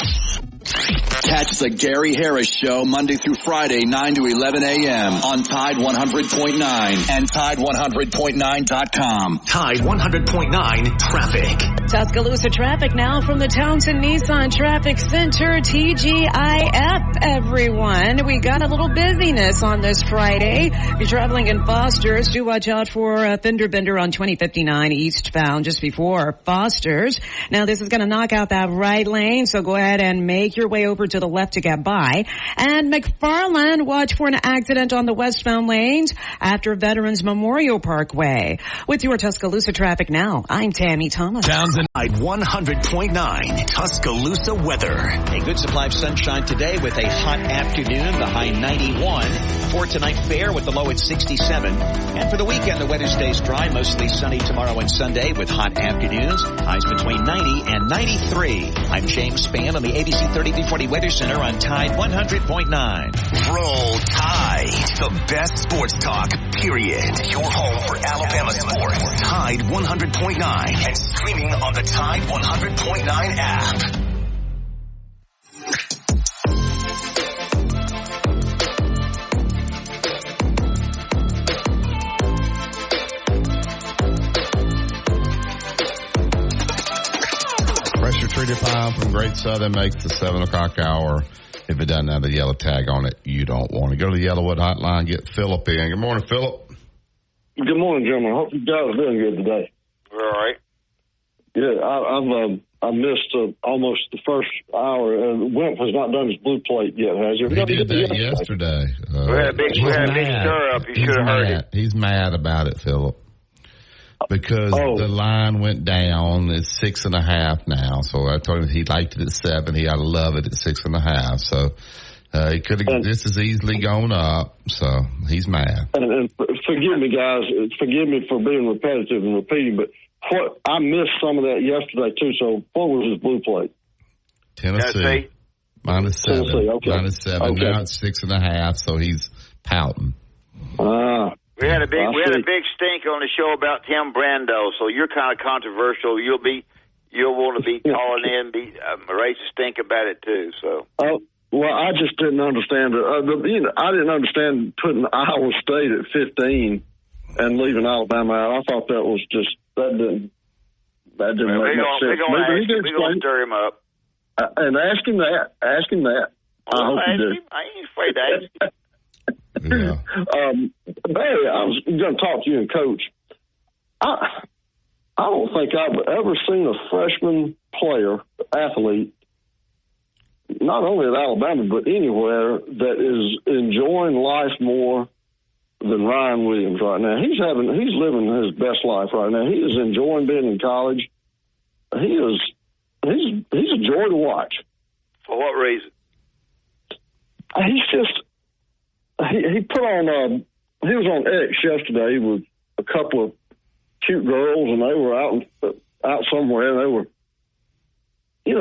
Catch the Gary Harris Show Monday through Friday, 9 to 11 a.m. on Tide 100.9 and Tide100.9.com. Tide 100.9 traffic. Tuscaloosa traffic now from the Townsend Nissan Traffic Center, TGIF, everyone. We got a little busyness on this Friday. If you're traveling in Foster's, do watch out for a fender bender on 2059 eastbound just before Foster's. Now, this is going to knock out that right lane, so go ahead and make your way over to the left to get by. And McFarland, watch for an accident on the westbound lanes after Veterans Memorial Parkway. With your Tuscaloosa traffic now, I'm Tammy Thomas. Townsend 100.9 Tuscaloosa weather. A good supply of sunshine today with a hot afternoon, the high 91. For tonight, fair with the low at 67. And for the weekend, the weather stays dry, mostly sunny tomorrow and Sunday with hot afternoons, highs between 90 and 93. I'm James Spann on the ABC 3340 Weather Center on Tide 100.9. Roll Tide, the best sports talk, period. Your home for Alabama sports. Tide 100.9 and streaming on the Tide 100.9 app. Pressure treated pine from Great Southern makes the 7 o'clock hour. If it doesn't have the yellow tag on it, you don't want to. Go to the Yellowwood hotline, get Philip in. Good morning, Philip. Good morning, gentlemen. I hope you guys are doing good today. We're all right. Yeah, I missed almost the first hour. Wimp has not done his blue plate yet, has he? He did that yesterday. We had a big stir up. You should have heard it. He's mad about it, Philip. Because the line went down. It's 6.5 now. So I told him he liked it at 7. He ought to love it at 6.5. So he could have just as easily gone up. So he's mad. And forgive me, guys. Forgive me for being repetitive and repeating, but I missed some of that yesterday too. So what was his blue plate? Tennessee. -7. Tennessee, okay. -7. Okay. Now it's 6.5. So he's pouting. We had a big stink on the show about Tim Brando, so you're kind of controversial. You'll want to be calling in, raise a stink about it too. So. Well, I just didn't understand it. I didn't understand putting Iowa State at 15 and leaving Alabama out. I thought that was just that didn't make much sense. We're going to stir him up and ask him that. I hope you do. I ain't afraid to ask him. Yeah. Barry, I was going to talk to you and Coach. I don't think I've ever seen a freshman player, athlete, not only at Alabama but anywhere, that is enjoying life more than Ryan Williams right now. He's living his best life right now. He is enjoying being in college. He's a joy to watch. For what reason? He's just. He put on. He was on X yesterday with a couple of cute girls, and they were out somewhere. And they were,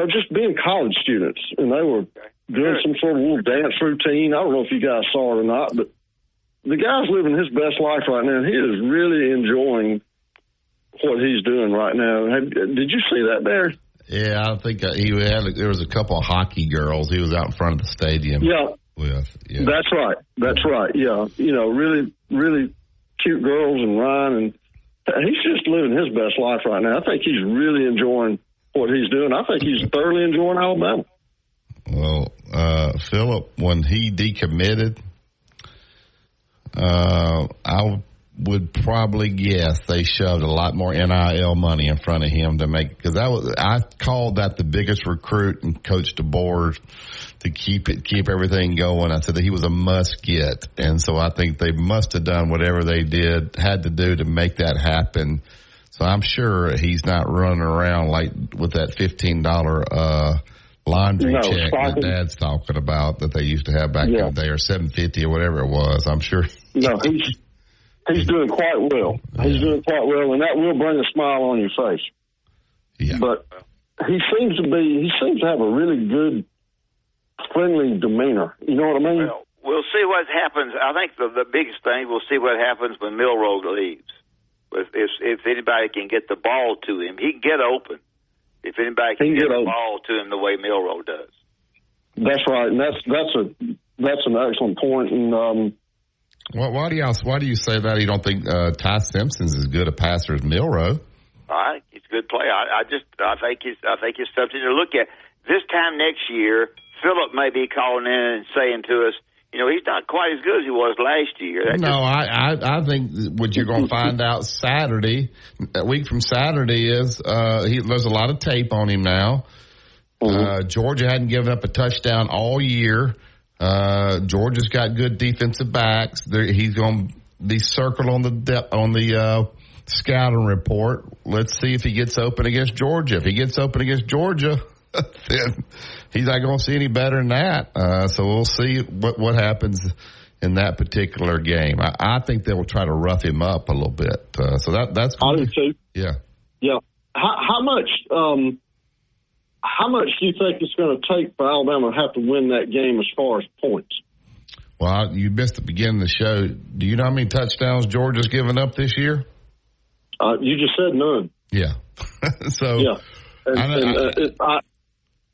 just being college students, and they were doing some sort of little dance routine. I don't know if you guys saw it or not, but the guy's living his best life right now. He is really enjoying what he's doing right now. Did you see that there? Yeah, I think there was a couple of hockey girls. He was out in front of the stadium. Yeah. Yeah. That's right. Yeah. Really, really cute girls and Ryan, and he's just living his best life right now. I think he's really enjoying what he's doing. I think he's thoroughly enjoying Alabama. Well, Philip, when he decommitted, I would probably guess they shoved a lot more NIL money in front of him to make, because I called that the biggest recruit and Coach DeBoer to keep everything going. I said that he was a must get, and so I think they must have done whatever they had to do to make that happen. So I'm sure he's not running around like with that $15 laundry check that Dad's talking about that they used to have back in the day, or $750 or whatever it was. I'm sure. No, he's doing quite well. He's doing quite well, and that will bring a smile on your face. Yeah. But he seems to have a really good, friendly demeanor. You know what I mean? Well, we'll see what happens. I think the biggest thing, we'll see what happens when Milroe leaves. If anybody can get the ball to him, he can get open. If anybody can get the ball to him the way Milroe does. That's right, and that's an excellent point. And why do you say that? You don't think Ty Simpson's as good a passer as Milroe? I think he's a good player. I think he's something to look at. This time next year, Phillip may be calling in and saying to us, he's not quite as good as he was last year. I think what you're going to find out Saturday, a week from Saturday, is there's a lot of tape on him now. Georgia hadn't given up a touchdown all year. Georgia's got good defensive backs. He's going to be circled on the scouting report. Let's see if he gets open against Georgia. If he gets open against Georgia, then he's not going to see any better than that. So we'll see what happens in that particular game. I think they will try to rough him up a little bit. So that's I do too. Yeah. Yeah. How much do you think it's going to take for Alabama to have to win that game as far as points? Well, you missed the beginning of the show. Do you know how many touchdowns Georgia's given up this year? You just said none. Yeah. So yeah.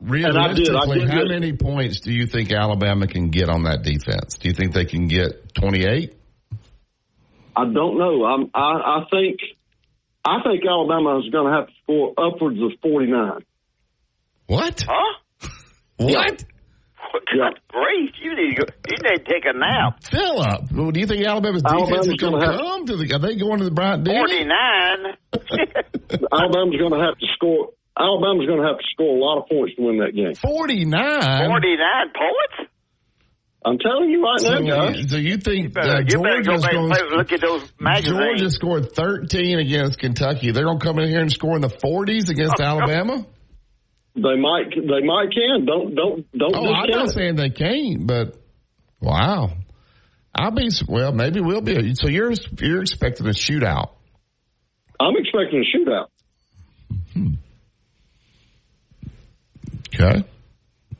Realistically, how many points do you think Alabama can get on that defense? Do you think they can get 28? I don't know. I think Alabama is going to have to score upwards of 49. What? Huh? What? Yeah. Good grief! You need to take a nap. Phillip, well, do you think Alabama's defense is going to come? Are they going to the Bryant-Denny? 49. Alabama's going to have to score. Alabama's going to have to score a lot of points to win that game. 49? 49 points? I'm telling you right now, guys. So you think Georgia's going to look at those magazines? Georgia scored 13 against Kentucky. They're going to come in here and score in the 40s against Alabama? They might can. Don't I'm not saying they can't, but wow. Maybe we'll be. So you're expecting a shootout. I'm expecting a shootout. Okay.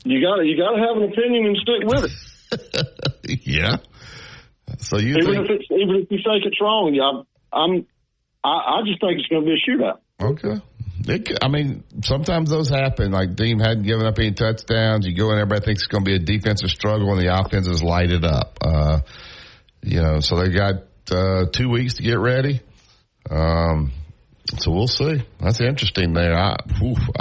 You got to have an opinion and stick with it. Yeah. So even if you think it's wrong, I just think it's going to be a shootout. Okay. Sometimes those happen. Like Dean hadn't given up any touchdowns. You go in, everybody thinks it's going to be a defensive struggle, and the offense is lighted up. So they got 2 weeks to get ready. So we'll see. That's interesting there. I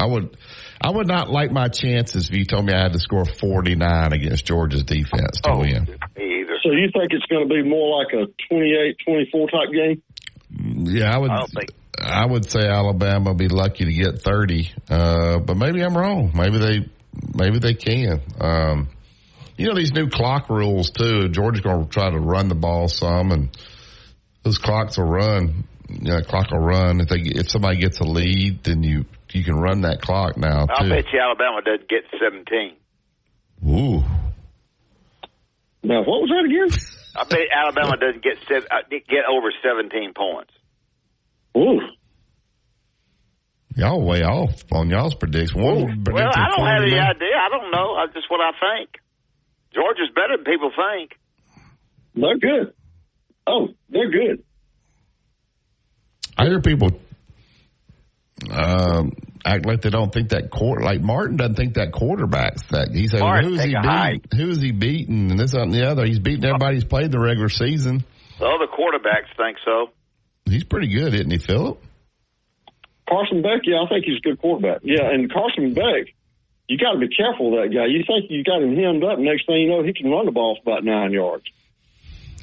would not like my chances if you told me I had to score 49 against Georgia's defense to win. Me either. So you think it's going to be more like a 28-24 type game? Yeah, I would say Alabama will be lucky to get 30, but maybe I'm wrong. Maybe they can. These new clock rules too. Georgia's going to try to run the ball some, and those clocks will run. Clock will run. If somebody gets a lead, then you can run that clock now too. I bet you Alabama doesn't get 17. Ooh. Now what was that again? I bet Alabama doesn't get over 17 points. Ooh. Y'all way off on y'all's prediction. Well, I don't have any idea. I don't know. That's just what I think. Georgia's better than people think. They're good. Oh, they're good. I hear people act like they don't think that like Martin doesn't think that quarterback's that. He said, who's he beating? And this, that, and the other. He's beating everybody he's played in the regular season. The other quarterbacks think so. He's pretty good, isn't he, Phillip? Carson Beck, yeah, I think he's a good quarterback. Yeah, and Carson Beck, you got to be careful of that guy. You think you got him hemmed up, next thing you know, he can run the ball for about 9 yards.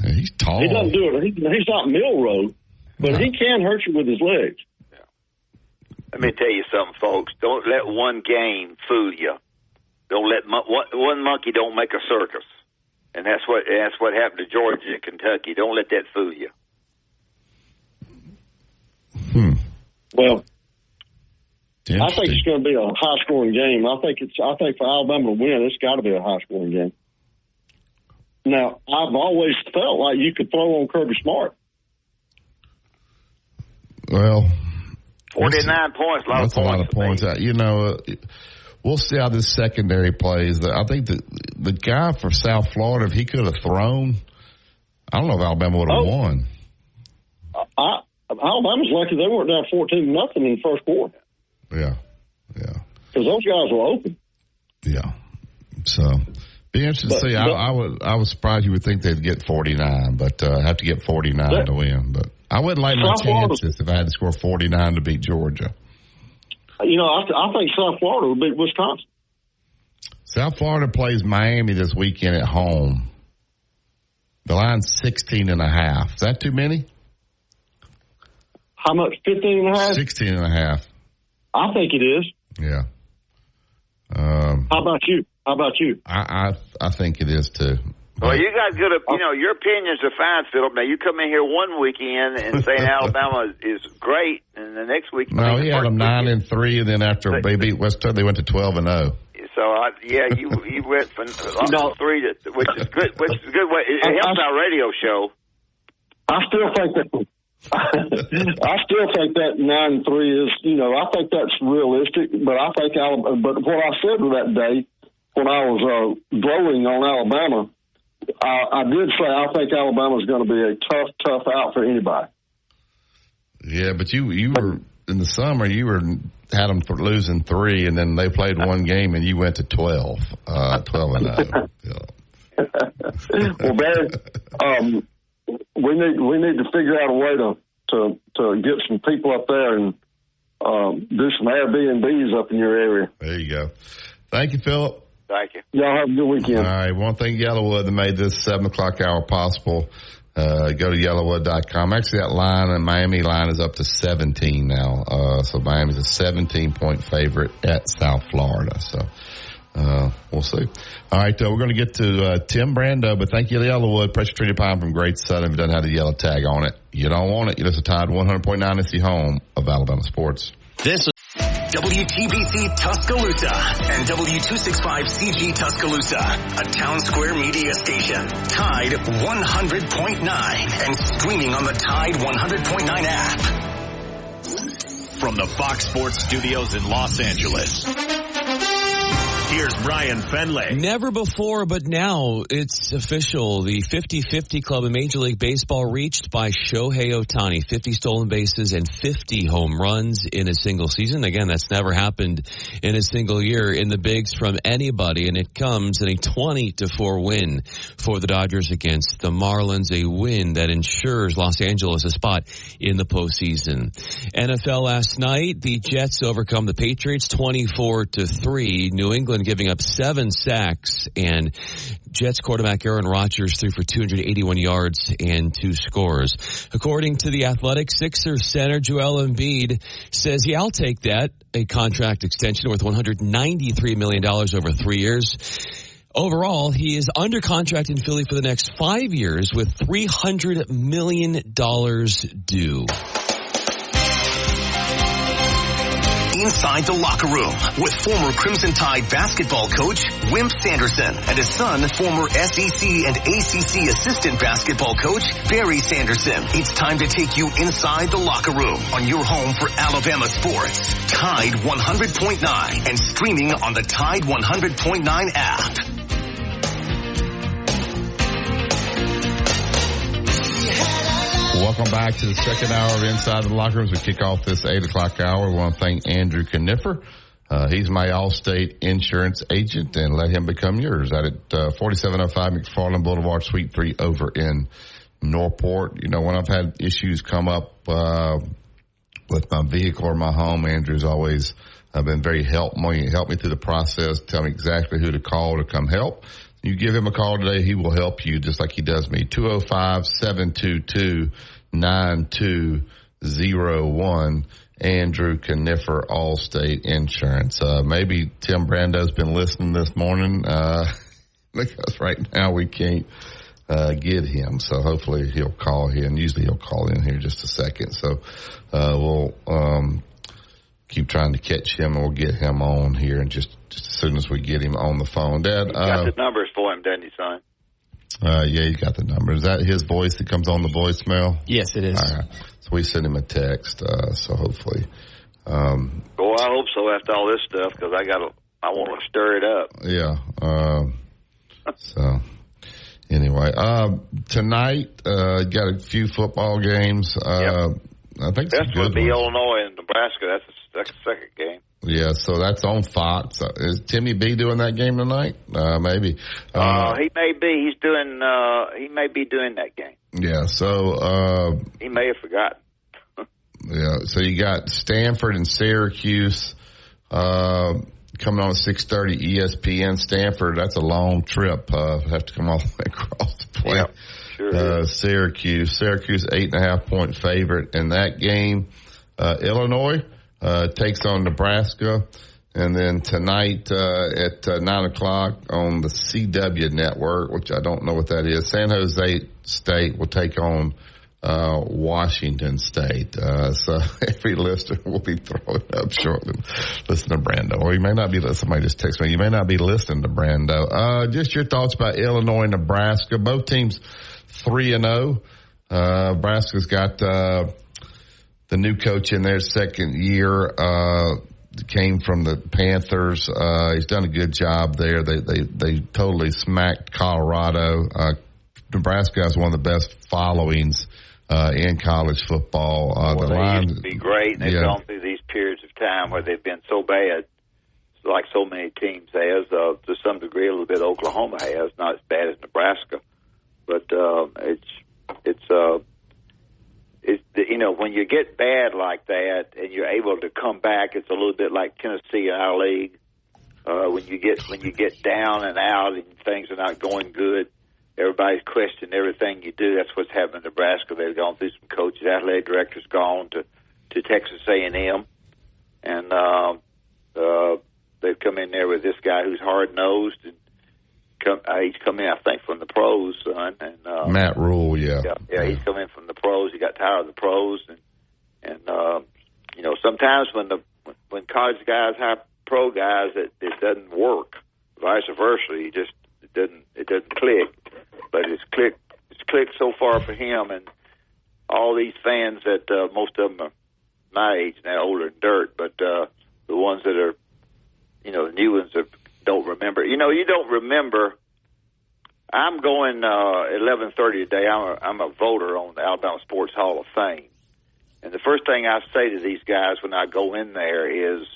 Yeah, he's tall. He doesn't do it. He's not Milroe, but he can hurt you with his legs. Yeah. Let me tell you something, folks. Don't let one game fool you. Don't let one monkey don't make a circus, and that's what happened to Georgia and Kentucky. Don't let that fool you. Well, I think it's going to be a high-scoring game. I think for Alabama to win, it's got to be a high-scoring game. Now, I've always felt like you could throw on Kirby Smart. Well, 49 points, that's a lot of points. We'll see how this secondary plays. I think the guy for South Florida, if he could have thrown, I don't know if Alabama would have won. Alabama's lucky they weren't down 14-0 in the first quarter. Yeah. Because those guys were open. Yeah. So, be interesting to see. I was surprised you would think they'd get 49, but have to get 49 to win. But I wouldn't like my chances if I had to score 49 to beat Georgia. I think South Florida would beat Wisconsin. South Florida plays Miami this weekend at home. The line's 16.5. Is that too many? How much? 15.5? 16.5. I think it is. Yeah. How about you? I think it is too. Well, you guys got to, your opinions are fine, Philip. Now, you come in here one weekend and saying Alabama is great, and the next week. No, he had them 9-3, and then after they beat West, they went to 12-0. So, you went from 3 to, which is good. It helps our radio show. I still think that 9-3 is, I think that's realistic. But I think but what I said that day when I was blowing on Alabama, I did say I think Alabama's going to be a tough out for anybody. Yeah, but you were in the summer. Had them for losing 3, and then they played one game, and you went to 12-0. Well, Barry, we need to figure out a way to get some people up there and do some Airbnbs up in your area. There you go. Thank you, Philip. Thank you. Y'all have a good weekend. All right. Want to thank Yellowwood that made this 7 o'clock hour possible. Go to yellowwood.com. Actually, that Miami line is up to 17 now. So Miami's a 17-point favorite at South Florida. So we'll see. All right. We're going to get to Tim Brando, but thank you to Yellowwood. Pressure treated pine from Great Southern. If it doesn't have the yellow tag on it, you don't want it. You listen to Tide 100.9. It's the home of Alabama sports. This is WTBC Tuscaloosa and W265CG Tuscaloosa, a Town Square media station. Tide 100.9 and streaming on the Tide 100.9 app. From the Fox Sports Studios in Los Angeles, here's Brian Fenley. Never before, but now it's official. The 50-50 club in Major League Baseball reached by Shohei Ohtani. 50 stolen bases and 50 home runs in a single season. Again, that's never happened in a single year in the bigs from anybody, and it comes in a 20-4 win for the Dodgers against the Marlins, a win that ensures Los Angeles a spot in the postseason. NFL last night, the Jets overcome the Patriots 24-3. New England giving up 7 sacks, and Jets quarterback Aaron Rodgers threw for 281 yards and 2 scores. According to The Athletic, Sixers center Joel Embiid says, I'll take that, a contract extension worth $193 million over 3 years. Overall, he is under contract in Philly for the next 5 years with $300 million due. Inside the Locker Room with former Crimson Tide basketball coach Wimp Sanderson and his son, former SEC and ACC assistant basketball coach Barry Sanderson. It's time to take you inside the locker room on your home for Alabama sports. Tide 100.9 and streaming on the Tide 100.9 app. Welcome back to the second hour of Inside the Locker Room. As we kick off this 8 o'clock hour, we want to thank Andrew Kniffer. He's my Allstate insurance agent, and let him become yours. At 4705 McFarland Boulevard, Suite 3 over in Northport. When I've had issues come up with my vehicle or my home, Andrew's always been very helpful me through the process, tell me exactly who to call to come help. You give him a call today, he will help you just like he does me. 205-722-9201. Andrew Conifer, Allstate Insurance. Maybe Tim Brando's been listening this morning, because right now we can't get him. So hopefully he'll call in. Usually he'll call in here just a second. So we'll keep trying to catch him, and we'll get him on here, and just as soon as we get him on the phone. Dad, you got the numbers for him, doesn't he, son? Yeah, you got the numbers. Is that his voice that comes on the voicemail? Yes, it is. All right. So we send him a text, so hopefully. I hope so after all this stuff, because I want to stir it up. Yeah. So anyway, tonight, got a few football games. I think that's going to be Illinois and Nebraska. That's the second game. Yeah, so that's on Fox. Is Timmy B doing that game tonight? Maybe. He may be. He may be doing that game. Yeah, so he may have forgotten. Yeah, so you got Stanford and Syracuse coming on at 6:30 ESPN. Stanford, that's a long trip. Have to come all the way across the plane. Yep, sure. Syracuse 8.5-point favorite in that game. Illinois takes on Nebraska. And then tonight at 9 o'clock on the CW network, which I don't know what that is, San Jose State will take on Washington State. So every listener will be throwing up shortly. Listen to Brando. Or you may not be listening. Somebody just texted me. You may not be listening to Brando. Just your thoughts about Illinois and Nebraska. Both teams 3-0. Nebraska's got the new coach in their second year. Came from the Panthers. He's done a good job there. They totally smacked Colorado. Nebraska has one of the best followings in college football. The line used to be great. They've gone through these periods of time where they've been so bad, like so many teams has. To some degree, a little bit Oklahoma has. Not as bad as Nebraska, but it's you know, when you get bad like that and you're able to come back, it's a little bit like Tennessee in our league. When you get down and out and things are not going good, everybody's questioning everything you do. That's what's happened in Nebraska. They've gone through some coaches. Athletic director's gone to Texas A&M, and they've come in there with this guy who's hard nosed and. He's come in, I think, from the pros, son. And, Matt Rule, yeah, he's come in from the pros. He got tired of the pros, and you know, sometimes when college guys hire pro guys, it doesn't work. Vice versa, it doesn't click. But it's clicked so far for him, and all these fans that most of them are my age now, older than dirt, but the ones that are, you know, the new ones are. Don't remember. You know, you don't remember. I'm going 11:30 today. I'm a voter on the Alabama Sports Hall of Fame, and the first thing I say to these guys when I go in there is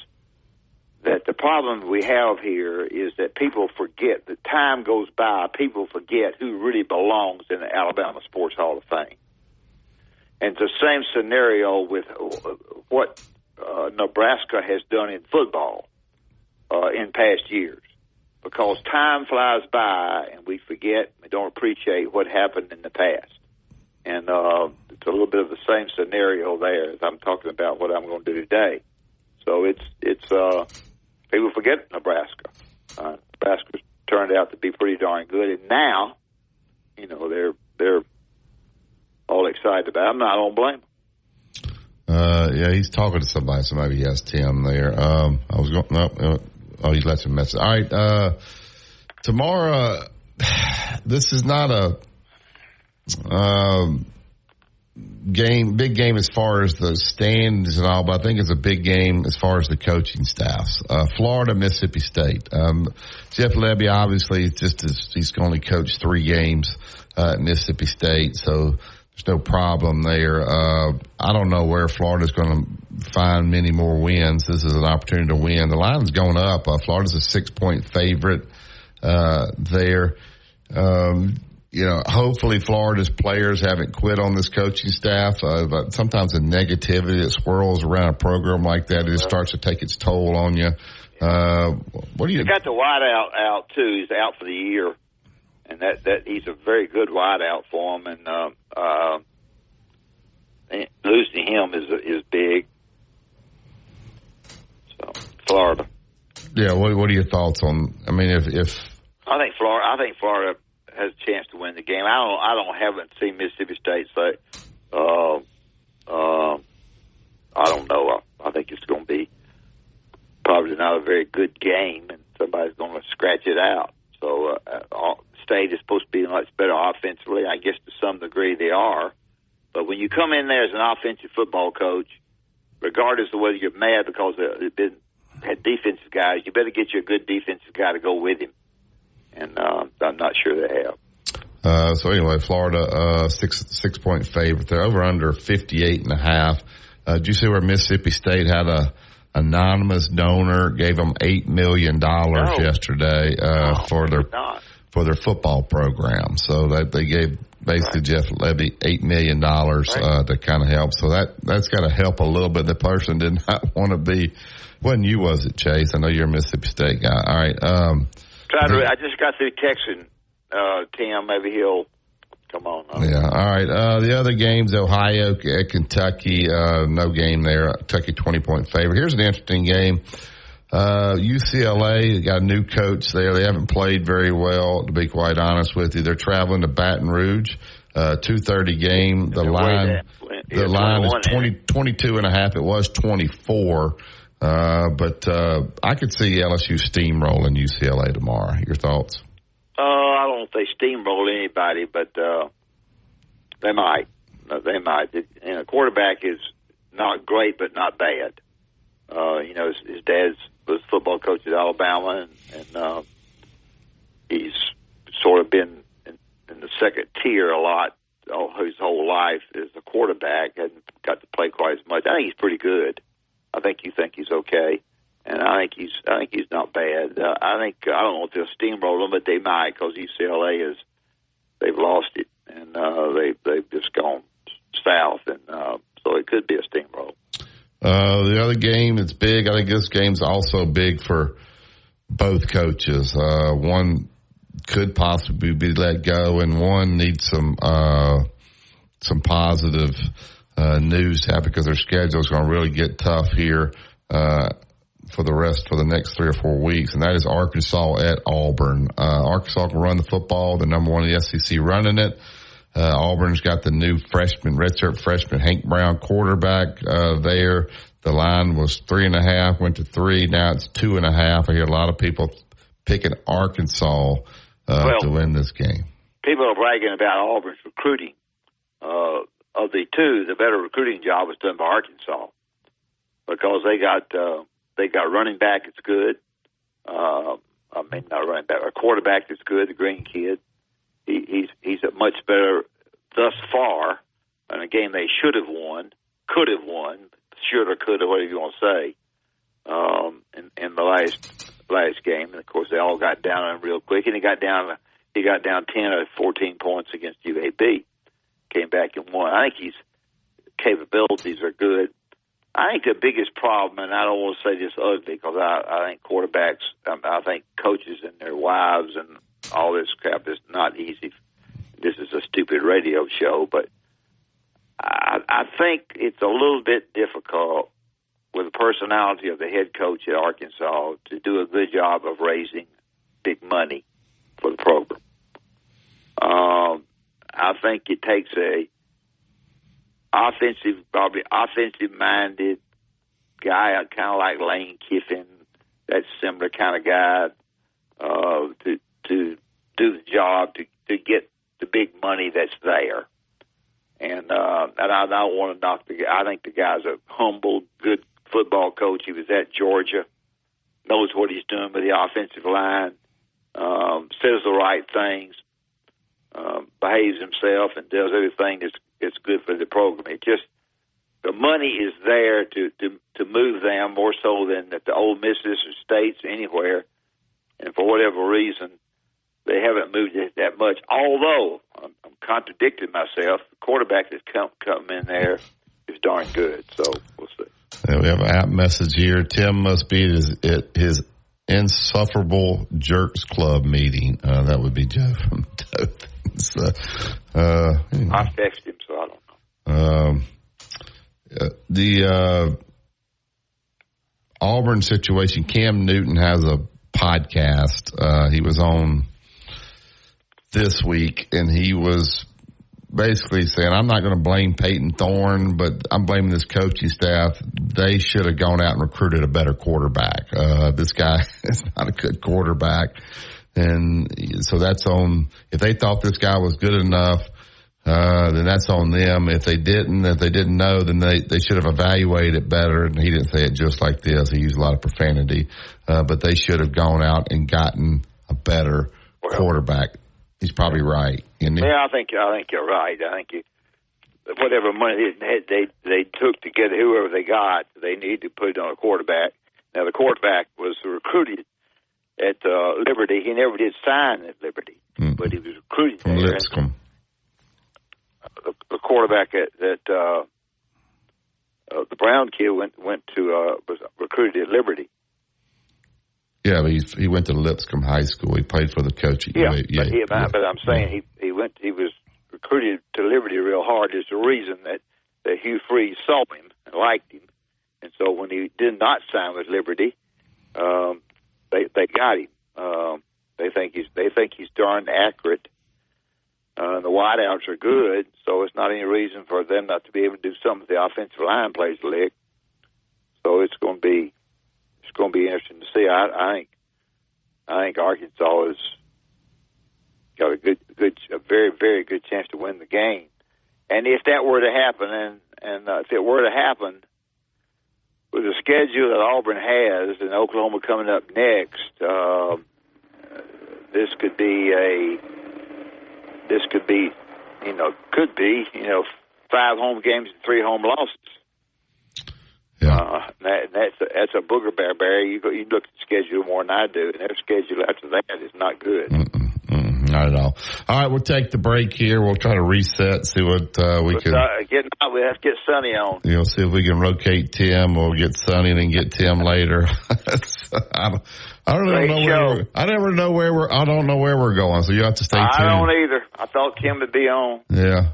that the problem we have here is that people forget. The time goes by, people forget who really belongs in the Alabama Sports Hall of Fame, and it's the same scenario with what Nebraska has done in football. In past years, because time flies by and we forget, we don't appreciate what happened in the past, and it's a little bit of the same scenario there as I'm talking about what I'm going to do today. So it's people forget Nebraska. Nebraska's turned out to be pretty darn good, and now, you know, they're all excited about it. I'm not gonna blame them. Yeah, he's talking to somebody, so maybe he has Tim there. I was going. No. Oh, he left a message. All right, tomorrow, this is not a big game as far as the stands and all, but I think it's a big game as far as the coaching staffs. Florida, Mississippi State. Jeff Lebby, obviously, he's only coached 3 games at Mississippi State, so there's no problem there. I don't know where Florida's going to find many more wins. This is an opportunity to win. The line's going up. Florida's a 6-point favorite there. You know, hopefully Florida's players haven't quit on this coaching staff. But sometimes the negativity that swirls around a program like that, it starts to take its toll on you. What do you? got the wideout out too. He's out for the year. and that he's a very good wideout for him, and losing him is big. So Florida. Yeah, what are your thoughts on? I mean, if I think Florida has a chance to win the game. Haven't seen Mississippi State say. I don't know. I think it's going to be probably not a very good game, and somebody's going to scratch it out. So State is supposed to be much better offensively. I guess to some degree they are. But when you come in there as an offensive football coach, regardless of whether you're mad because they've had defensive guys, you better get you a good defensive guy to go with him. And I'm not sure they have. So anyway, Florida, 6-point favorite. They're over under 58.5. Did you see where Mississippi State had a anonymous donor gave them $8 million yesterday for their football program? So that they gave basically Jeff Levy $8 million to kind of help. So that's got to help a little bit. The person did not want to be. Wasn't you, was it, Chase? I know you're a Mississippi State guy. All right. I just got through texting Tim. Maybe he'll come on. Yeah. All right. The other games, Ohio at Kentucky. No game there. Kentucky 20-point favorite. Here's an interesting game. UCLA got a new coach there. They haven't played very well, to be quite honest with you. They're traveling to Baton Rouge. 2:30 game. The line is 22.5. It was 24. But I could see LSU steamrolling UCLA tomorrow. Your thoughts? I don't know if they steamroll anybody, but they might. They might. And a quarterback is not great, but not bad. His dad's was football coach at Alabama, and he's sort of been in the second tier a lot his whole life as a quarterback. Hasn't got to play quite as much. I think he's pretty good. I think he's okay, and I think he's not bad. I don't know if they'll steamroll him, but they might because UCLA they've lost it, and they've just gone south, and so it could be a steamroll. The other game that's big, I think this game's also big for both coaches. One could possibly be let go, and one needs some positive news to happen because their schedule is going to really get tough here for the next 3 or 4 weeks, and that is Arkansas at Auburn. Arkansas can run the football. They're number one in the SEC running it. Auburn's got the new redshirt freshman Hank Brown quarterback there. The line was 3.5, went to 3. Now it's 2.5. I hear a lot of people picking Arkansas to win this game. People are bragging about Auburn's recruiting. Of the two, the better recruiting job was done by Arkansas because they got running back that's good. Not running back, a quarterback that's good. The Green kid. He's a much better thus far in a game they should have won, could have won, should or could or whatever you want to say. In the last game, and of course they all got down on him real quick, and he got down 10 out of 14 points against UAB. Came back and won. I think his capabilities are good. I think the biggest problem, and I don't want to say this ugly because I think quarterbacks, I think coaches and their wives and all this crap is not easy. This is a stupid radio show, but I think it's a little bit difficult with the personality of the head coach at Arkansas to do a good job of raising big money for the program. I think it takes a offensive-minded guy, kind of like Lane Kiffin, that similar kind of guy, to do the job to get the big money that's there. And I don't want to knock the guy. I think the guy's a humble, good football coach. He was at Georgia, knows what he's doing with the offensive line, says the right things, behaves himself, and does everything that's good for the program. It just the money is there to move them more so than at the Ole Misses or States anywhere, and for whatever reason, they haven't moved it that much. Although I'm contradicting myself, the quarterback that's come in there is darn good. So we'll see. We have an app message here. Tim must be at his Insufferable Jerks Club meeting. That would be Joe from Dothan. I texted him, so I don't know. The Auburn situation, Cam Newton has a podcast. He was on this week, and he was basically saying, I'm not going to blame Peyton Thorne, but I'm blaming this coaching staff. They should have gone out and recruited a better quarterback. This guy is not a good quarterback. And so that's on, if they thought this guy was good enough, then that's on them. If they didn't know, then they should have evaluated it better. And he didn't say it just like this. He used a lot of profanity. But they should have gone out and gotten a better quarterback. He's probably right. Yeah, I think you're right. I think whatever money they took to get whoever they got, they need to put it on a quarterback. Now, the quarterback was recruited at Liberty. He never did sign at Liberty, but he was recruited from there. Lipscomb. The quarterback that the Brown kid went to was recruited at Liberty. Yeah, but he went to Lipscomb High School. He played for the coach. But I'm saying he was recruited to Liberty real hard. There's a reason that Hugh Freeze saw him and liked him, and so when he did not sign with Liberty, they got him. They think he's darn accurate. The wideouts are good, so it's not any reason for them not to be able to do some of the offensive line plays the lick. So it's going to be interesting to see. I think Arkansas has got a very, very good chance to win the game. And if that were to happen, and if it were to happen, with the schedule that Auburn has and Oklahoma coming up next, this could be 5 home games and 3 home losses. Yeah. That's a booger bear, Barry. You look at the schedule more than I do, and their schedule after that is not good. Not at all. All right, we'll take the break here. We'll try to reset, see what we can. We have to get Sonny on. See if we can rotate Tim or get Sonny and then get Tim later. I don't know where we're going, so you have to stay tuned. I don't either. I thought Tim would be on. Yeah.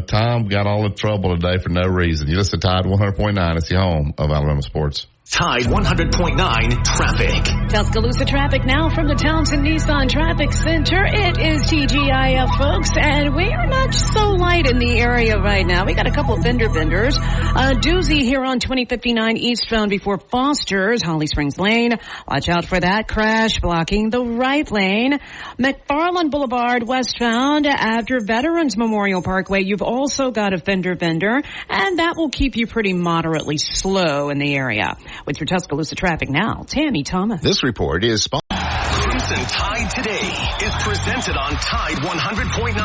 Tom got all the trouble today for no reason. You listen to Tide 100.9. It's the home of Alabama sports. Tide 100.9 traffic. Tuscaloosa traffic now from the Townsend Nissan Traffic Center. It is TGIF, folks, and we are not so light in the area right now. We got a couple of fender benders. A doozy here on 2059 eastbound before Foster's, Holly Springs Lane. Watch out for that crash blocking the right lane. McFarland Boulevard westbound after Veterans Memorial Parkway. You've also got a fender bender, and that will keep you pretty moderately slow in the area. With your Tuscaloosa traffic now, Tammy Thomas. This report is sponsored. Crimson Tide Today is presented on Tide 100.9,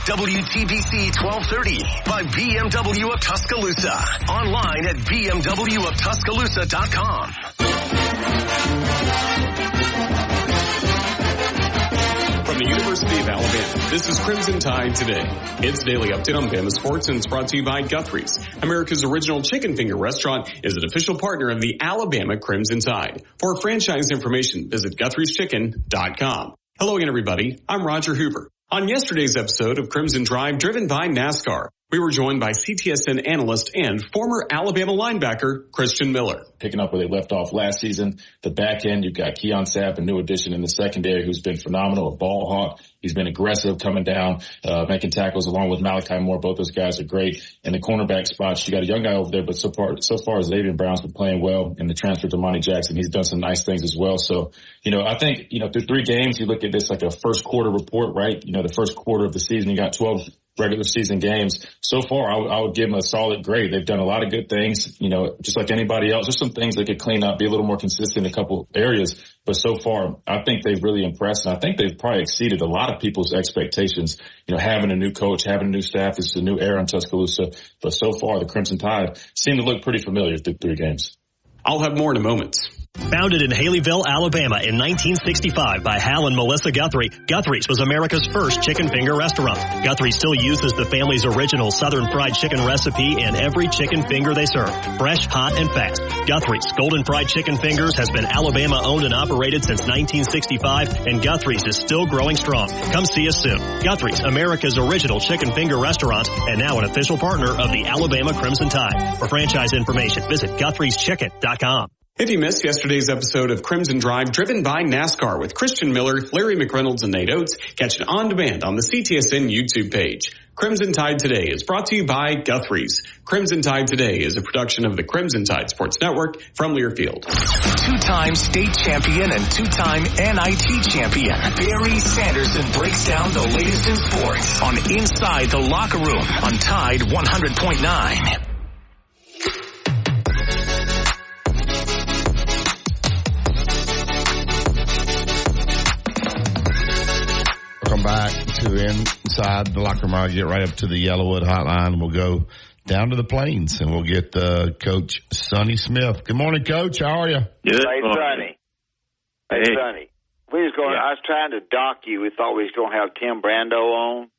WTBC 1230 by BMW of Tuscaloosa. Online at bmwoftuscaloosa.com. From the University of Alabama, this is Crimson Tide Today. It's daily update on Bama sports, and it's brought to you by Guthrie's. America's original chicken finger restaurant is an official partner of the Alabama Crimson Tide. For franchise information, visit Guthrie'sChicken.com. Hello again, everybody. I'm Roger Hoover. On yesterday's episode of Crimson Drive, driven by NASCAR, we were joined by CTSN analyst and former Alabama linebacker Christian Miller. Picking up where they left off last season, the back end, you've got Keon Sapp, a new addition in the secondary who's been phenomenal, a ball hawk. He's been aggressive coming down, making tackles along with Malachi Moore. Both those guys are great. In the cornerback spots, you got a young guy over there, but so far Xavier Brown's been playing well. And the transfer to Monty Jackson, he's done some nice things as well. So, I think, through 3 games, you look at this like a first quarter report, right? The first quarter of the season, you got 12 regular season games. So far, I would give them a solid grade. They've done a lot of good things, just like anybody else. There's some things they could clean up, be a little more consistent in a couple areas. But so far, I think they've really impressed, and I think they've probably exceeded a lot of people's expectations. Having a new coach, having a new staff, this is a new era in Tuscaloosa. But so far, the Crimson Tide seem to look pretty familiar through 3 games. I'll have more in a moment. Founded in Haleyville, Alabama in 1965 by Hal and Melissa Guthrie, Guthrie's was America's first chicken finger restaurant. Guthrie still uses the family's original Southern fried chicken recipe in every chicken finger they serve. Fresh, hot, and fast. Guthrie's Golden Fried Chicken Fingers has been Alabama owned and operated since 1965, and Guthrie's is still growing strong. Come see us soon. Guthrie's, America's original chicken finger restaurant, and now an official partner of the Alabama Crimson Tide. For franchise information, visit Guthrie'sChicken.com. If you missed yesterday's episode of Crimson Drive, driven by NASCAR with Christian Miller, Larry McReynolds, and Nate Oates, catch it on demand on the CTSN YouTube page. Crimson Tide Today is brought to you by Guthrie's. Crimson Tide Today is a production of the Crimson Tide Sports Network from Learfield. Two-time state champion and two-time NIT champion, Barry Sanderson breaks down the latest in sports on Inside the Locker Room on Tide 100.9. Welcome back to Inside the Locker Room. I'll get right up to the Yellowwood hotline. We'll go down to the Plains and we'll get Coach Sonny Smith. Good morning, Coach. How are you? Good. Hey, Sonny. Hey, Sonny. I was trying to dock you. We thought we was going to have Tim Brando on.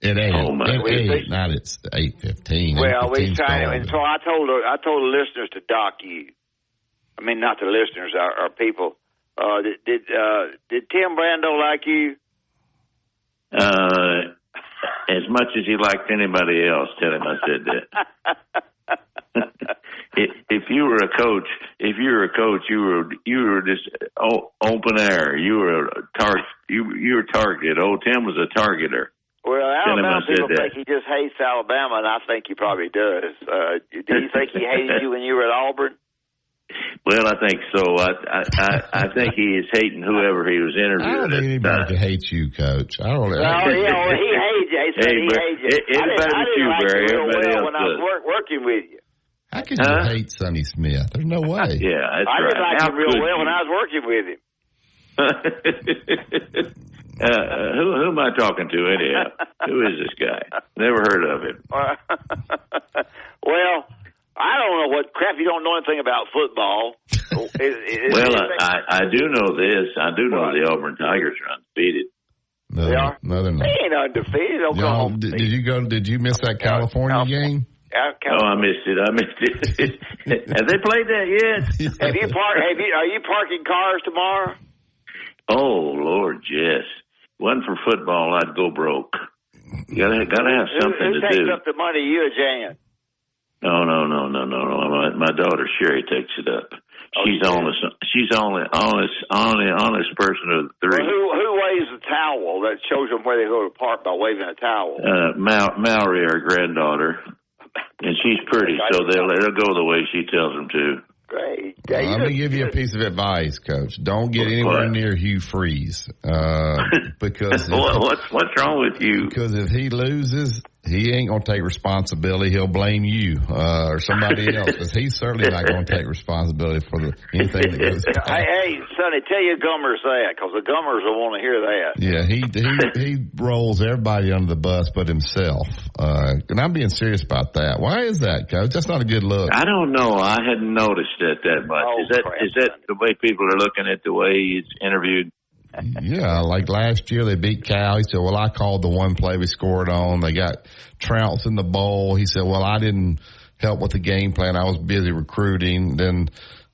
It ain't. Not it's 8:15. Well, we trying to, and so I told the listeners to dock you. I mean, not the listeners, our people. Did Tim Brando like you? As much as he liked anybody else, tell him I said that. If you were a coach, you were just open air. You were targeted. Oh, Tim was a targeter. Well, Alabama people think he just hates Alabama, and I think he probably does. Do you think he hated you when you were at Auburn? Well, I think so. I think he is hating whoever he was interviewing. I don't think anybody can hate you, Coach. I don't know. Well, he hates you. He hates you. Anybody but you, Barry. Everybody else when I was working with you. How could you hate Sonny Smith? There's no way. Yeah, that's I didn't right. like him real well when I was working with him. Who am I talking to anyhow? Who is this guy? Never heard of him. Well, I don't know what crap. You don't know anything about football. I do know this. I do know the Auburn Tigers are undefeated. No, they are. No, they're not. They ain't undefeated. Y'all, did you miss that California game? Oh, I missed it. Have they played that yet? Are you parking cars tomorrow? Oh Lord, yes. One for football, I'd go broke. You gotta have something to do. Who takes up the money? You or Jan? No. My daughter Sherry takes it up. She's honest. She's only honest person of the three. Well, who waves the towel that shows them where they go to park by waving a towel? Mallory, our granddaughter, and she's pretty, so they'll go the way she tells them to. Great. I'm going to give you a piece of advice, Coach. Don't get anywhere near Hugh Freeze. Because what's wrong with you? Because if he loses, he ain't going to take responsibility. He'll blame you or somebody else. Because he's certainly not going to take responsibility for anything that goes down. Hey, Sonny, tell your Gummers that, because the Gummers will want to hear that. Yeah, he rolls everybody under the bus but himself. And I'm being serious about that. Why is that, Coach? That's not a good look. I don't know. I hadn't noticed that much. Is that the way people are looking at the way he's interviewed? Yeah, like last year they beat Cal. He said, well, I called the one play we scored on. They got trounced in the bowl. He said, well, I didn't help with the game plan. I was busy recruiting. Then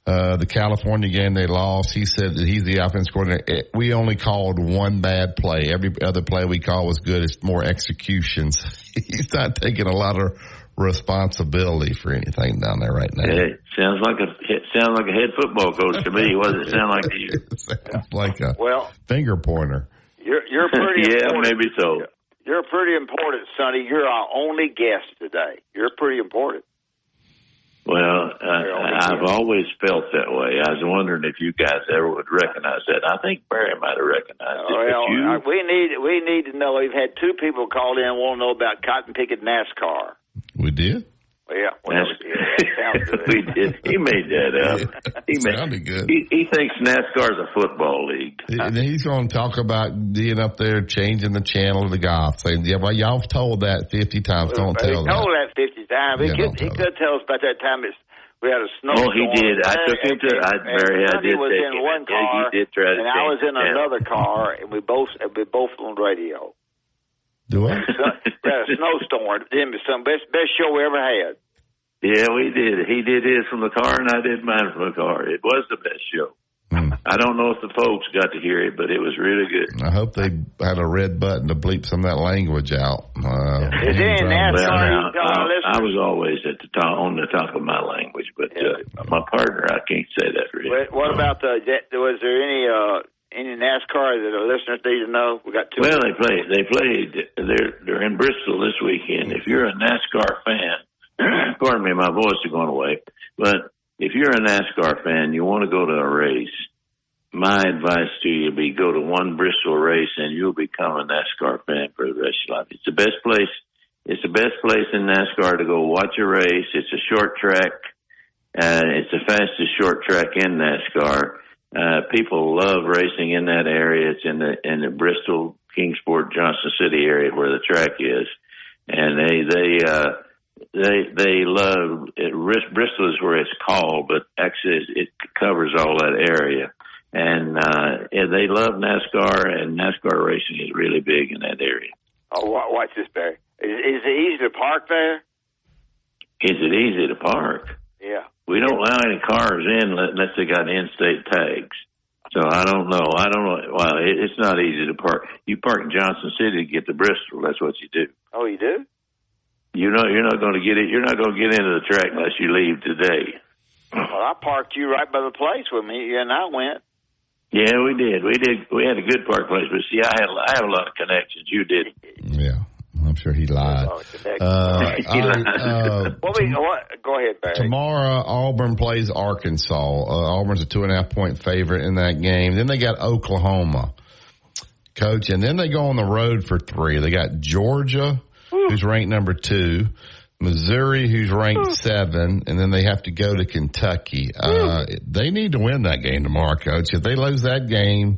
the California game they lost, he said that he's the offense coordinator. We only called one bad play. Every other play we called was good. It's more executions. He's not taking a lot of responsibility for anything down there right now. It sounds like a head football coach to me. What does it sound like to you? Sounds like a finger pointer. You're pretty yeah, important. Maybe so. You're pretty important, Sonny. You're our only guest today. You're pretty important. Well, I've always felt that way. I was wondering if you guys ever would recognize that. I think Barry might have recognized it. Well, we need to know. We've had two people call in and want to know about cotton picking NASCAR. We did? Yeah. Well, that sounds good. We did. He made that up. He sounded good. He thinks NASCAR's a football league. And he's going to talk about being up there changing the channel of the golf. Saying, yeah, well, y'all have told that 50 times. Don't tell that. He told that 50 times. He could tell us about that time We had a snowstorm. Oh, he did. I took him to. Barry, I did was take in him. one car, he did try to and I was in him. another car, and we both on radio. Do what? We had a snowstorm. It was some best show we ever had. Yeah, we did. He did his from the car, and I did mine from the car. It was the best show. I don't know if the folks got to hear it, but it was really good. I hope they had a red button to bleep some of that language out. Is there in NASCAR? I was always at the top, on the top of my language, but my partner, I can't say that really. What about was there any NASCAR that the listeners need to know? We got two. Well, they played. They're in Bristol this weekend. If you're a NASCAR fan, pardon me, my voice is going away, but if you're a NASCAR fan, you want to go to a race, my advice to you would be go to one Bristol race and you'll become a NASCAR fan for the rest of your life. It's the best place. It's the best place in NASCAR to go watch a race. It's a short track. It's the fastest short track in NASCAR. People love racing in that area. It's in the Bristol, Kingsport, Johnson City area where the track is. And they love it. Bristol is where it's called, but actually it covers all that area. And they love NASCAR, and NASCAR racing is really big in that area. Oh, watch this, Barry. Is it easy to park there? Is it easy to park? Yeah. We don't allow any cars in unless they got in-state tags. So I don't know. Well, it's not easy to park. You park in Johnson City to get to Bristol. That's what you do. Oh, you do? You're not going to get it. You're not going to get into the track unless you leave today. Well, I parked you right by the place with me, and I went. Yeah, we did. We had a good park place, but see, I have a lot of connections. You did. Yeah, I'm sure he lied. Go ahead, Barry. Tomorrow, Auburn plays Arkansas. Auburn's a 2.5-point favorite in that game. Then they got Oklahoma, Coach, and then they go on the road for 3. They got Georgia, who's ranked number 2. Missouri, who's ranked 7, and then they have to go to Kentucky. They need to win that game tomorrow, Coach. If they lose that game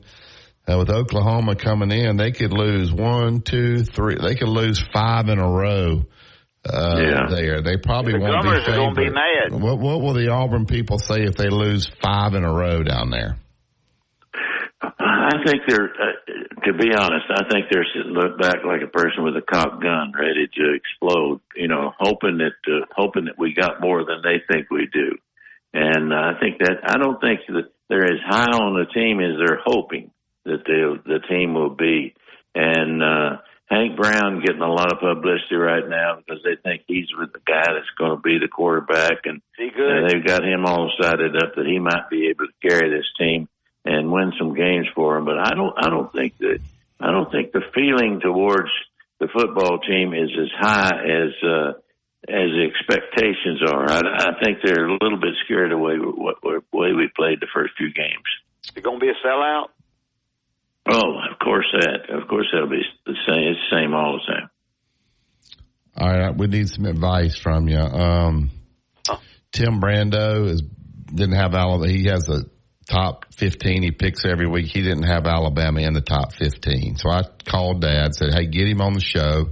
with Oklahoma coming in, they could lose 1, 2, 3. They could lose 5 in a row there. They probably won't be favored. Going to be mad. What will the Auburn people say if they lose 5 in a row down there? I think to be honest, I think they're look back like a person with a cocked gun ready to explode, hoping that we got more than they think we do. And I don't think that they're as high on the team as they're hoping that the team will be. And Hank Brown getting a lot of publicity right now because they think he's the guy that's going to be the quarterback. And they've got him all sided up that he might be able to carry this team and win some games for them. But I don't think the feeling towards the football team is as high as the expectations are. I think they're a little bit scared away with the way we played the first few games. Is it going to be a sellout? Oh, of course that'll be the same. It's the same all the time. All right, we need some advice from you. Tim Brando didn't have Alabama. He has a top 15 he picks every week. He didn't have Alabama in the top 15. So I called Dad, said, hey, get him on the show.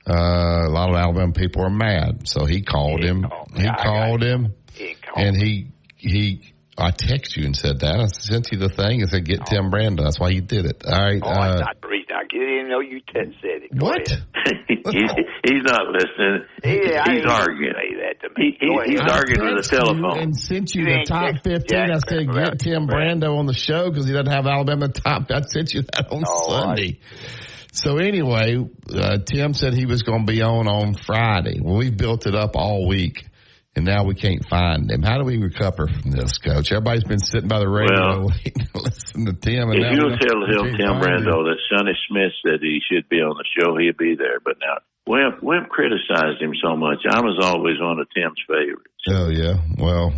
A lot of Alabama people are mad. So he called him. He called him. And I texted you and said that. I sent you the thing and said, get Tim Brando. That's why he did it. All right. That's not the reason I didn't even know you said it. What? He's not listening. He's arguing. He's arguing with the telephone. And sent you the top 15. I said, get Tim Brando on the show because he doesn't have Alabama top. I sent you that on Sunday. So anyway, Tim said he was going to be on Friday. Well, we built it up all week, and now we can't find him. How do we recover from this, Coach? Everybody's been sitting by the radio waiting to listen to Tim. And if you'll tell Tim Brando that Sonny Smith said he should be on the show, he'll be there. But now, Wimp criticized him so much. I was always one of Tim's favorites. Oh, yeah. Well,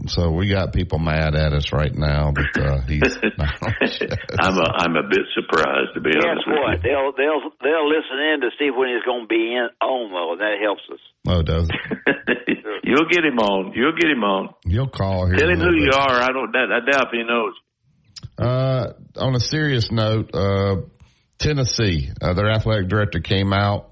so we got people mad at us right now, but he's not on the show. I'm a bit surprised, to be honest with you. They'll listen in to see when he's going to be on, though, and that helps us. Oh, does it? You'll get him on. You'll call here. Tell him who you are. I doubt if he knows. On a serious note, Tennessee, their athletic director came out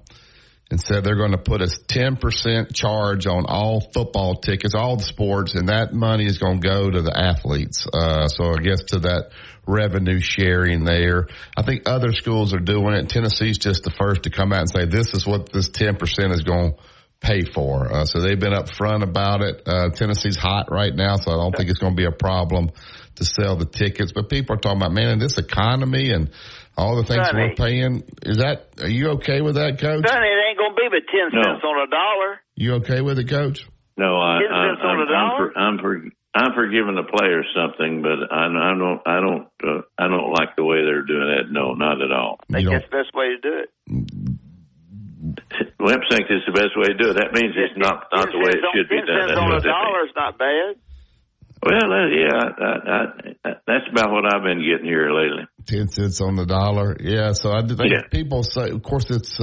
and said they're going to put a 10% charge on all football tickets, all the sports, and that money is going to go to the athletes. So I guess to that revenue sharing there. I think other schools are doing it. Tennessee's just the first to come out and say this is what this 10% is going to pay for. So they've been up front about it. Tennessee's hot right now, so I don't think it's going to be a problem to sell the tickets. But people are talking about, man, in this economy and all the things we're paying, are you okay with that, Coach? Sonny, it ain't going to be but 10 cents on a dollar. You okay with it, Coach? No, 10 cents on a dollar? I'm for giving the players something, but I don't like the way they're doing that. No, not at all. I think that's the best way to do it. Wimp thinks it's the best way to do it. That means it's not the way it should be done. 10 cents on a dollar is not bad. Well, yeah, that's about what I've been getting here lately. 10 cents on the dollar. Yeah, so I think people say, of course, it's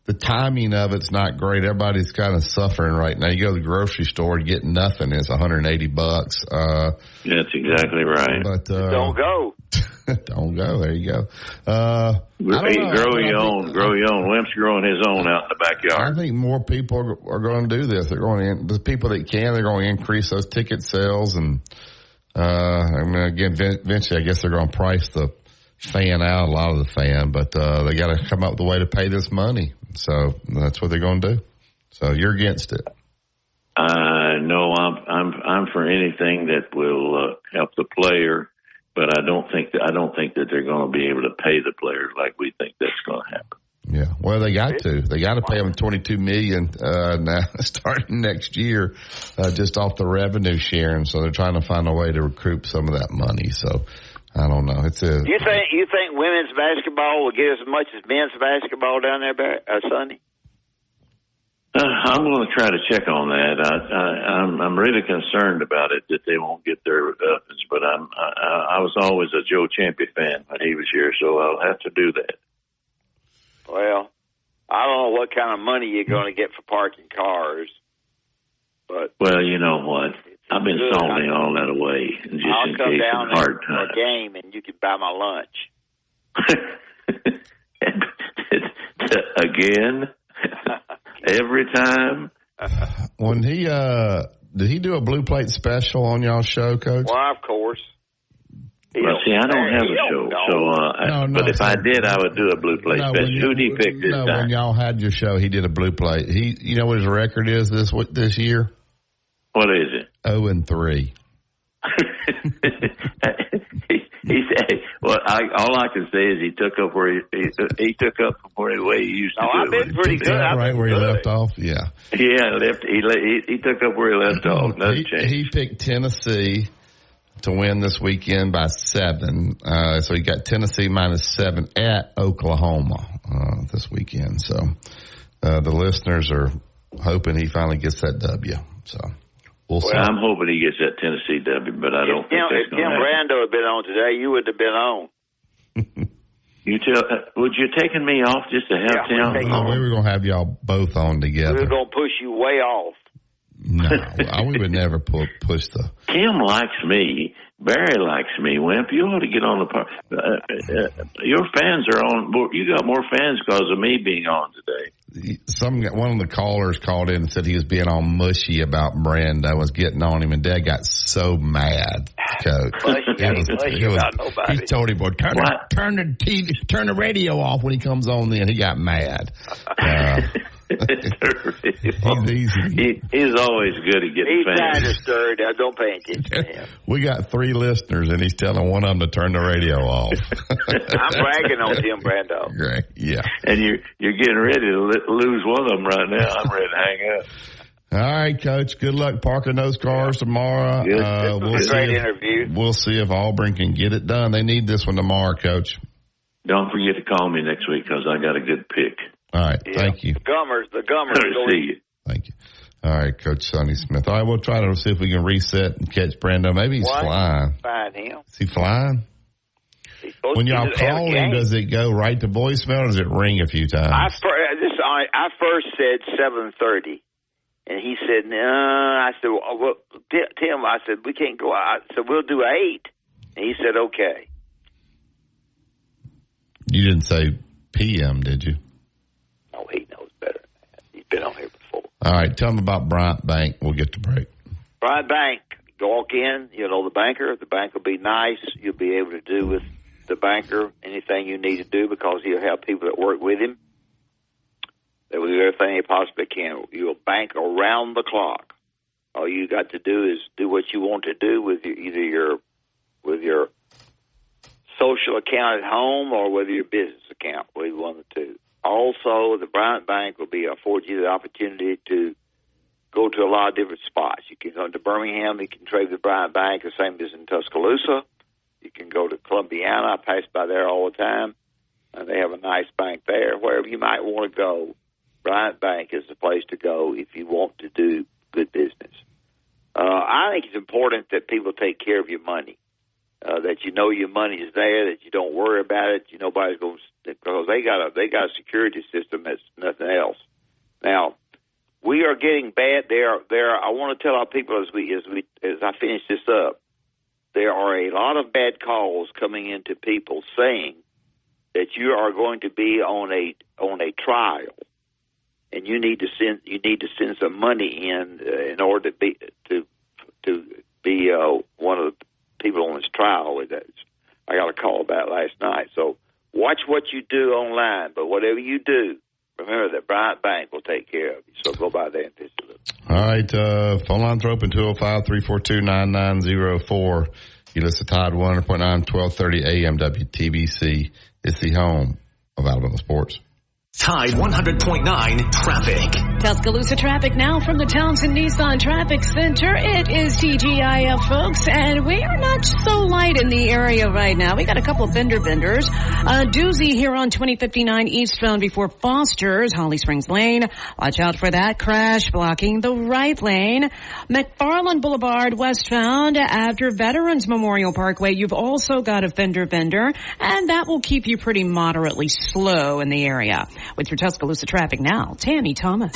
the timing of it's not great. Everybody's kind of suffering right now. You go to the grocery store and get nothing. It's $180. That's exactly right. But don't go. Don't go. There you go. Grow your own. Wimp's growing his own out in the backyard. I think more people are going to do this. They're going to, the people that can, they're going to increase those ticket sales. And, again, eventually I guess they're going to price the fan out, a lot of the fan, but they got to come up with a way to pay this money. So that's what they're going to do. So you're against it. No, I'm for anything that will help the player, but I don't think that they're going to be able to pay the players like we think that's going to happen. Yeah, well, they got to. They got to pay them $22 million now, starting next year, just off the revenue sharing. So they're trying to find a way to recoup some of that money. So I don't know. You think women's basketball will get as much as men's basketball down there, Sonny? I'm going to try to check on that. I'm really concerned about it that they won't get their weapons, but I was always a Joe Champion fan when he was here, so I'll have to do that. Well, I don't know what kind of money you're going to get for parking cars, but you know what? I've been salting all that away just I'll in come case down of hard for a times. game and you can buy my lunch. Again? Every time? When did he do a blue plate special on y'all's show, Coach? Well, of course. Well, see, I don't have a show, but if I did, I would do a blue plate special. Who did he pick this time? When y'all had your show, he did a blue plate. You know what his record is this year? What is it? 0-3. He said, "Well, all I can say is he took up where he took up from where he used to do. I've been pretty good. Right where he left off. Yeah. Yeah, he took up where he left off. Nothing changed. He picked Tennessee to win this weekend by 7. So he got Tennessee -7 at Oklahoma this weekend. So the listeners are hoping he finally gets that W. So. Well, I'm hoping he gets that Tennessee W, but I don't think that's going to happen. If Tim Brando had been on today, you would have been on. Would you taken me off just to have Tim? We were going to have y'all both on together. We were going to push you way off. No, we would never push the... Tim likes me. Barry likes me. Wimp, you ought to get on the... your fans are on... You got more fans because of me being on today. One of the callers called in and said he was being all mushy about Brando, was getting on him, and Dad got so mad, Coach. He told him, turn the radio off when he comes on. Then he got mad. He's always good at getting fans. He's kind of stirred. Don't pay attention to him. We got 3 listeners, and he's telling one of them to turn the radio off. I'm bragging on Tim Brando. Great, yeah. And you're getting ready to lose one of them right now. I'm ready to hang up. All right, Coach. Good luck parking those cars tomorrow. Great interview. We'll see if Auburn can get it done. They need this one tomorrow, Coach. Don't forget to call me next week because I got a good pick. All right. Thank you. The Gummers. See you. Thank you. All right, Coach Sonny Smith. All right, we'll try to see if we can reset and catch Brando. Maybe he's flying. Find him. Is he flying? When y'all call him, does it go right to voicemail or does it ring a few times? I first said 7:30, and he said, no. I said, well, Tim, I said, we can't go out. I said, we'll do 8. And he said, okay. You didn't say PM, did you? No, he knows. All right, tell them about Bryant Bank. We'll get to break. Bryant Bank, walk in, you know the banker. The bank will be nice. You'll be able to do with the banker anything you need to do because he'll have people that work with him. They will do everything they possibly can. You'll bank around the clock. All you got to do is do what you want to do with your social account at home or whether your business account, whether one of the two. Also, the Bryant Bank will afford you the opportunity to go to a lot of different spots. You can go to Birmingham. You can trade with Bryant Bank, the same as in Tuscaloosa. You can go to Columbiana. I pass by there all the time, and they have a nice bank there. Wherever you might want to go, Bryant Bank is the place to go if you want to do good business. I think it's important that people take care of your money, that you know your money is there, that you don't worry about it. Nobody's going to, because they got a security system that's nothing else. Now, we are getting bad. I want to tell our people as I finish this up, there are a lot of bad calls coming into people saying that you are going to be on a trial, and you need to send some money in order to be one of the people on this trial. I got a call about it last night. So watch what you do online, but whatever you do, remember that Bryant Bank will take care of you. So go by there and visit them. All right, phone lines are open, 205-342-9904. You listen to Tide 100.9, 1230 AM WTBC. It's the home of Alabama sports. Tide 100.9 traffic. Tuscaloosa traffic now from the Townsend Nissan Traffic Center. It is TGIF, folks, and we are not so light in the area right now. We got a couple of fender benders. A doozy here on 2059 eastbound before Foster's, Holly Springs Lane. Watch out for that crash blocking the right lane. McFarland Boulevard westbound after Veterans Memorial Parkway. You've also got a fender bender, and that will keep you pretty moderately slow in the area. With your Tuscaloosa traffic now, Tammy Thomas.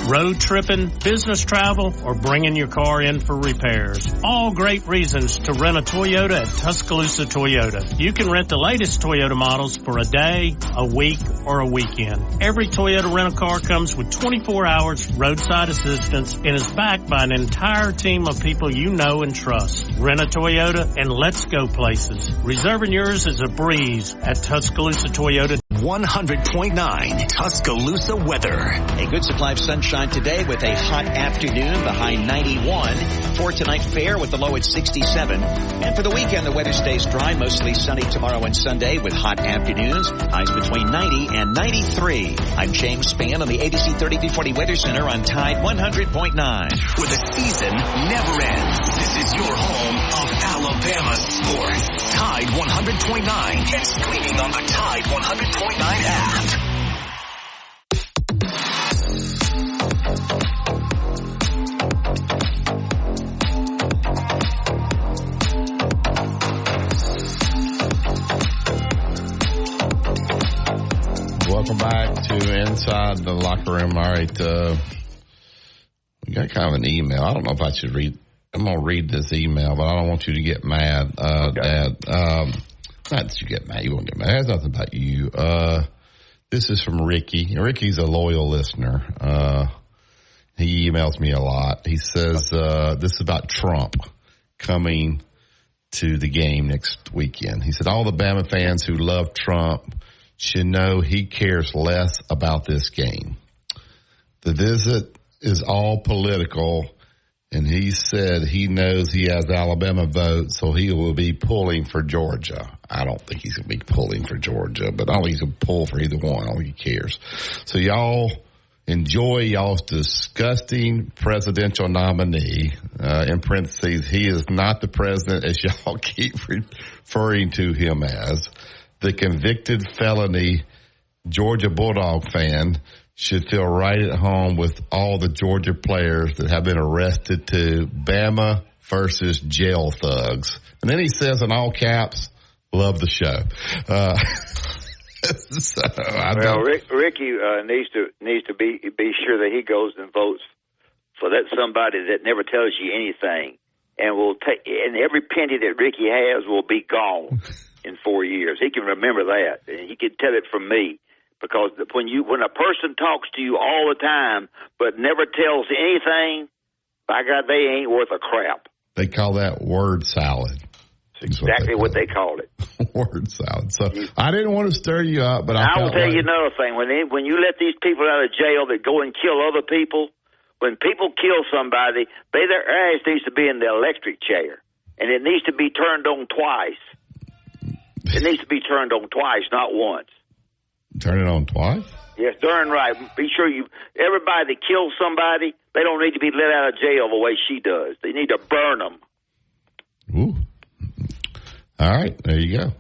Road tripping, business travel, or bringing your car in for repairs. All great reasons to rent a Toyota at Tuscaloosa Toyota. You can rent the latest Toyota models for a day, a week, or a weekend. Every Toyota rental car comes with 24 hours roadside assistance and is backed by an entire team of people you know and trust. Rent a Toyota and let's go places. Reserving yours is a breeze at Tuscaloosa Toyota. 100.9 Tuscaloosa weather. A good supply of sunshine today with a hot afternoon, the high 91. For tonight, fair with the low at 67. And for the weekend, the weather stays dry, mostly sunny tomorrow and Sunday with hot afternoons, highs between 90 and 93. I'm James Spann on the ABC 3340 Weather Center on Tide 100.9. Where the season never ends. This is your home of Alabama sports. Tide 100.9 and streaming on the Tide 100.9 app. Welcome back to Inside the Locker Room. All right, we got kind of an email. I don't know if I should read. I'm going to read this email, but I don't want you to get mad, Dad. Not that you get mad. You won't get mad. It has nothing about you. This is from Ricky. Ricky's a loyal listener. He emails me a lot. He says this is about Trump coming to the game next weekend. He said all the Bama fans who love Trump should know he cares less about this game. The visit is all political, and he said he knows he has Alabama votes, so he will be pulling for Georgia. I don't think he's going to be pulling for Georgia, but I don't think he's going to pull for either one. I don't think he cares. So y'all enjoy y'all's disgusting presidential nominee. In parentheses, he is not the president as y'all keep referring to him as. The convicted felony Georgia Bulldog fan should feel right at home with all the Georgia players that have been arrested too. Bama versus jail thugs. And then he says in all caps, love the show. Ricky needs to be sure that he goes and votes for that somebody that never tells you anything, and will take, and every penny that Ricky has will be gone in 4 years. He can remember that, and he can tell it from me. because when a person talks to you all the time but never tells anything, by God, they ain't worth a crap. They call that word salad. That's exactly what they call it. Word salad. So I didn't want to stir you up, but I will tell you another thing. When you let these people out of jail that go and kill other people, when people kill somebody, their ass needs to be in the electric chair, and it needs to be turned on twice. It needs to be turned on twice, not once. Turn it on twice? Yes, darn right. Be sure everybody that kills somebody, they don't need to be let out of jail the way she does. They need to burn them. Ooh. All right, there you go.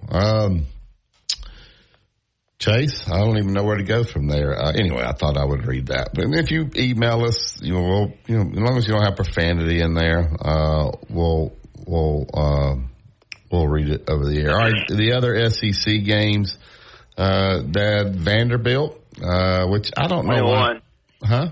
Chase, I don't even know where to go from there. Anyway, I thought I would read that. But if you email us, as long as you don't have profanity in there, we'll read it over the air. All right, the other SEC games, Dad, Vanderbilt, which I don't know. 21. Huh?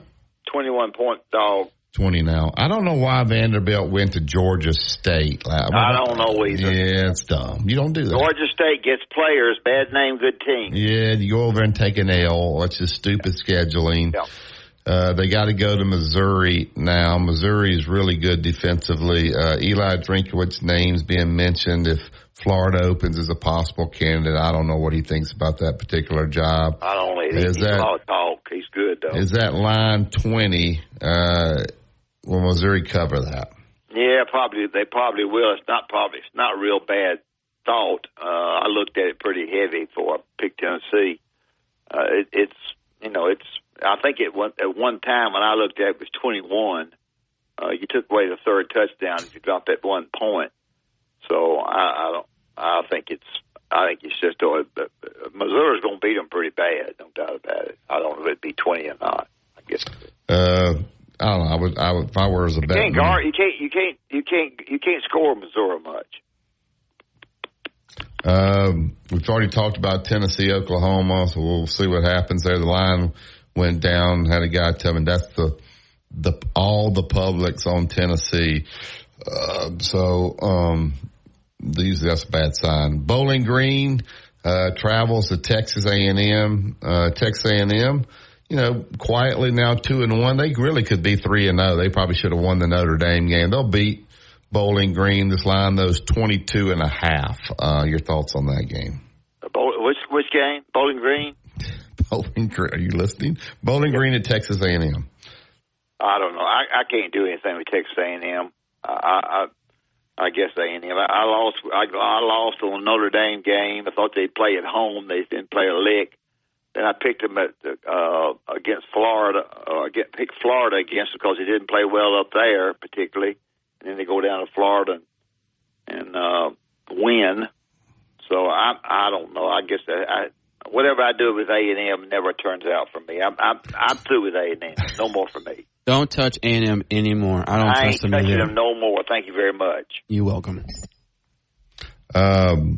21-point dog. 20 now. I don't know why Vanderbilt went to Georgia State. I don't know either. Yeah, it's dumb. You don't do that. Georgia State gets players, bad name, good team. Yeah, you go over there and take an L. It's just stupid scheduling. Yeah. They got to go to Missouri now. Missouri is really good defensively. Eli Drinkwitz name's being mentioned if Florida opens as a possible candidate. I don't know what he thinks about that particular job. I don't know. He's a lot of talk. He's good, though. Is that line 20? Will Missouri cover that? Yeah, probably. They probably will. It's not real bad thought. I looked at it pretty heavy before I picked Tennessee. I think at one time when I looked at it was 21. You took away the third touchdown if you dropped that 1 point. So I think it's just Missouri's going to beat them pretty bad, no doubt about it. I don't know if it'd be 20 or not. I guess. I don't know. I would if I were as a bet. You can't score Missouri much. We've already talked about Tennessee, Oklahoma, so we'll see what happens there. The line went down. Had a guy tell me that's all the public's on Tennessee. Usually that's a bad sign. Bowling Green travels to Texas A&M. Texas A&M, quietly now 2-1. They really could be 3-0. They probably should have won the Notre Dame game. They'll beat Bowling Green. This line, those 22.5. Your thoughts on that game? Which game? Bowling Green? Bowling Green. Are you listening? Bowling Green at Texas A&M. I don't know. I can't do anything with Texas A&M. I guess A&M. I lost on the Notre Dame game. I thought they'd play at home. They didn't play a lick. Then I picked them against Florida. Picked Florida against because they didn't play well up there, particularly. And then they go down to Florida and win. So I don't know. I guess whatever I do with A&M never turns out for me. I'm through with A&M. No more for me. Don't touch A&M anymore. I don't trust them. I ain't touching them no more. Thank you very much. You're welcome. All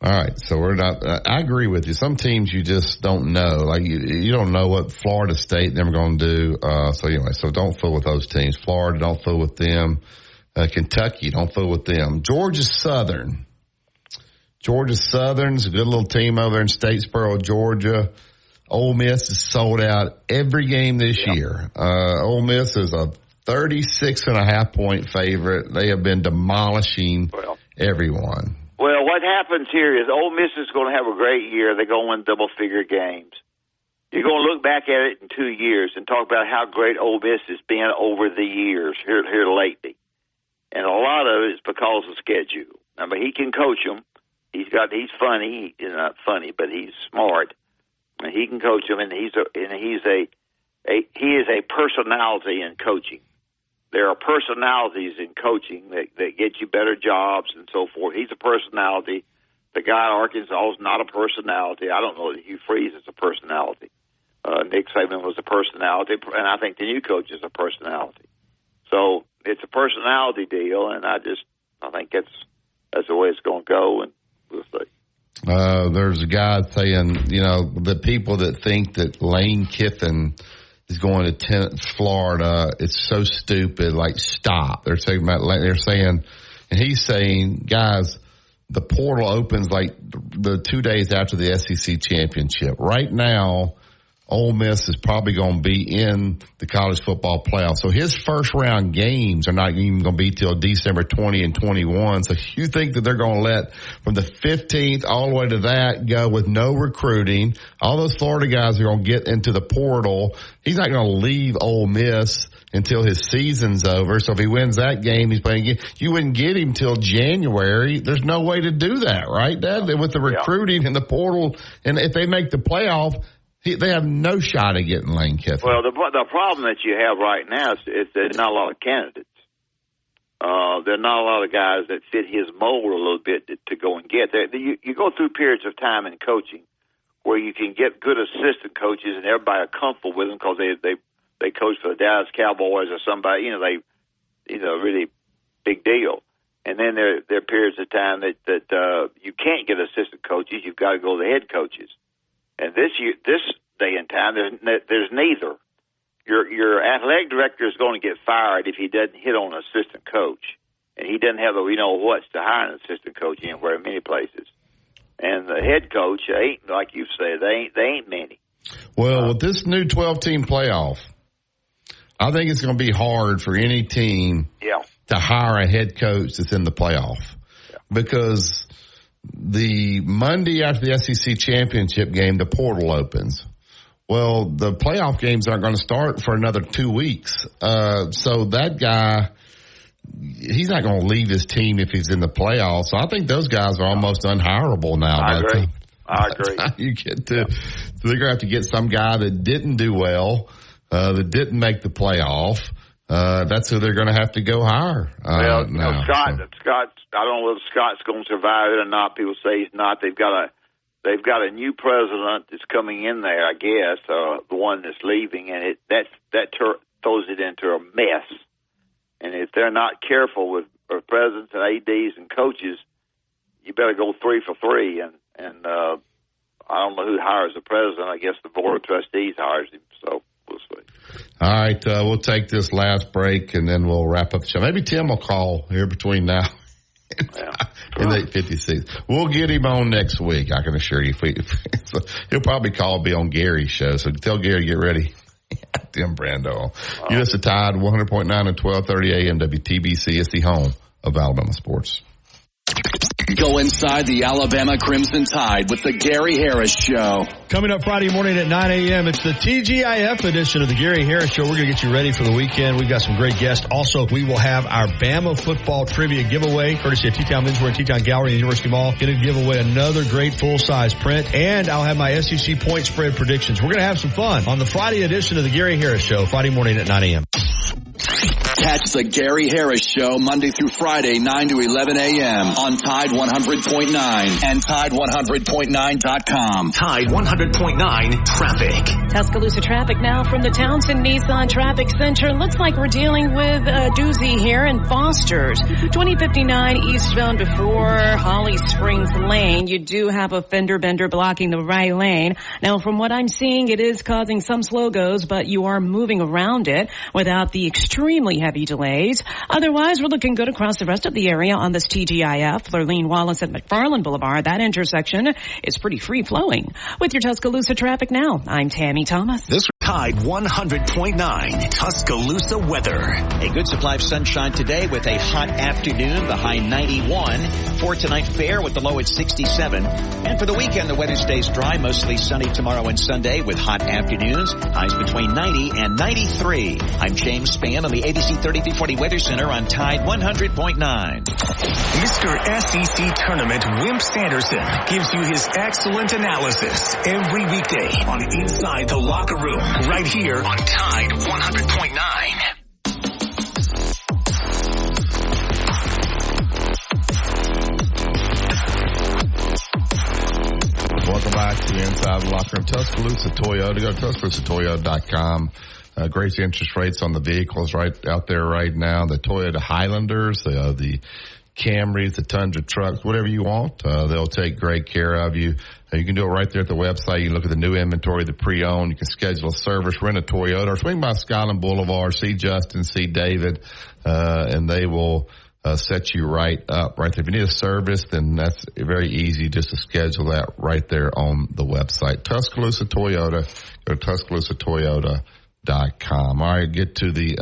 right, so we're not. I agree with you. Some teams you just don't know. Like you don't know what Florida State they're going to do. So don't fool with those teams. Florida, don't fool with them. Kentucky, don't fool with them. Georgia Southern's a good little team over in Statesboro, Georgia. Ole Miss is sold out every game this year. Ole Miss is a 36.5-point favorite. They have been demolishing everyone. Well, what happens here is Ole Miss is going to have a great year. They're going to win double-figure games. You're going to look back at it in 2 years and talk about how great Ole Miss has been over the years here lately. And a lot of it is because of schedule. I mean, he can coach them. He's funny. He's not funny, but he's smart. And he can coach them, and he is a personality in coaching. There are personalities in coaching that get you better jobs and so forth. He's a personality. The guy at Arkansas is not a personality. I don't know that Hugh Freeze is a personality. Nick Saban was a personality, and I think the new coach is a personality. So it's a personality deal, and I think that's the way it's going to go, and we'll see. There's a guy saying, the people that think that Lane Kiffin is going to Florida, it's so stupid. Like, stop. And he's saying, guys, the portal opens like the 2 days after the SEC championship. Right now, Ole Miss is probably going to be in the college football playoff. So his first round games are not even going to be till December 20 and 21. So you think that they're going to let from the 15th all the way to that go with no recruiting? All those Florida guys are going to get into the portal. He's not going to leave Ole Miss until his season's over. So if he wins that game, he's playing again. You wouldn't get him till January. There's no way to do that, right, Dad? With the recruiting and the portal, and if they make the playoff, they have no shot at getting Lane Kiffin. Well, the problem that you have right now is there's not a lot of candidates. There are not a lot of guys that fit his mold a little bit to go and get there. You go through periods of time in coaching where you can get good assistant coaches and everybody are comfortable with them because they coach for the Dallas Cowboys or somebody, really big deal. And then there are periods of time that you can't get assistant coaches. You've got to go to the head coaches. And this day and time, there's neither. Your athletic director is going to get fired if he doesn't hit on an assistant coach, and he doesn't have the what's to hire an assistant coach anywhere in many places. And the head coach ain't, like you said, they ain't many. Well, with this new 12-team playoff, I think it's going to be hard for any team to hire a head coach that's in the playoff because the Monday after the SEC championship game, the portal opens. Well, the playoff games aren't going to start for another 2 weeks. So that guy, he's not going to leave his team if he's in the playoffs. So I think those guys are almost unhireable now. I agree. You get to, so they're going to have to get some guy that didn't do well, that didn't make the playoff. That's who they're going to have to go hire. Scott, I don't know whether Scott's going to survive it or not. People say he's not. They've got a new president that's coming in there, I guess, the one that's leaving, and that throws it into a mess. And if they're not careful with presidents and ADs and coaches, you better go 3 for 3. And I don't know who hires the president. I guess the board of trustees hires him. So we'll see. All right, we'll take this last break, and then we'll wrap up the show. Maybe Tim will call here between now and 8:56. We'll get him on next week, I can assure you. So he'll probably be on Gary's show, so tell Gary, get ready. Tim Brando. You listen to Tide 100.9 at 12:30 a.m. WTBC. It's the home of Alabama sports. Go inside the Alabama Crimson Tide with the Gary Harris Show. Coming up Friday morning at 9 a.m., it's the TGIF edition of the Gary Harris Show. We're going to get you ready for the weekend. We've got some great guests. Also, we will have our Bama football trivia giveaway, courtesy of T-Town Menswear and T-Town Gallery and University Mall. Going to give away another great full-size print, and I'll have my SEC point spread predictions. We're going to have some fun on the Friday edition of the Gary Harris Show, Friday morning at 9 a.m. Catch the Gary Harris Show Monday through Friday, 9 to 11 a.m. on Tide 100.9 and Tide100.9.com. Tide 100.9 Traffic. Tuscaloosa traffic now from the Townsend Nissan Traffic Center. Looks like we're dealing with a doozy here in Foster's. 2059 eastbound before Holly Springs Lane. You do have a fender bender blocking the right lane. Now, from what I'm seeing, it is causing some slow goes, but you are moving around it without the extremely heavy delays. Otherwise, we're looking good across the rest of the area on this TGIF. Lurleen Wallace at McFarland Boulevard. That intersection is pretty free-flowing. With your Tuscaloosa traffic now, I'm Tammy Thomas. This Tide 100.9 Tuscaloosa weather. A good supply of sunshine today with a hot afternoon, the high 91. For tonight, fair with the low at 67. And for the weekend, the weather stays dry, mostly sunny tomorrow and Sunday with hot afternoons, highs between 90 and 93. I'm James Spann on the ABC 3340 Weather Center on Tide 100.9. Mr. SEC Tournament Wimp Sanderson gives you his excellent analysis every weekday on Inside the Locker Room, right here on Tide 100.9. Welcome back to Inside the Locker Room. Tuscaloosa Toyota. Go to TuscaloosaToyota.com. Great interest rates on the vehicles right out there right now. The Toyota Highlanders, the Camrys, the Tundra trucks, whatever you want. They'll take great care of you. You can do it right there at the website. You can look at the new inventory, the pre-owned. You can schedule a service, rent a Toyota, or swing by Skyland Boulevard, see Justin, see David, and they will set you right up right there. If you need a service, then that's very easy just to schedule that right there on the website. Tuscaloosa Toyota. Go to TuscaloosaToyota.com. All right, get to the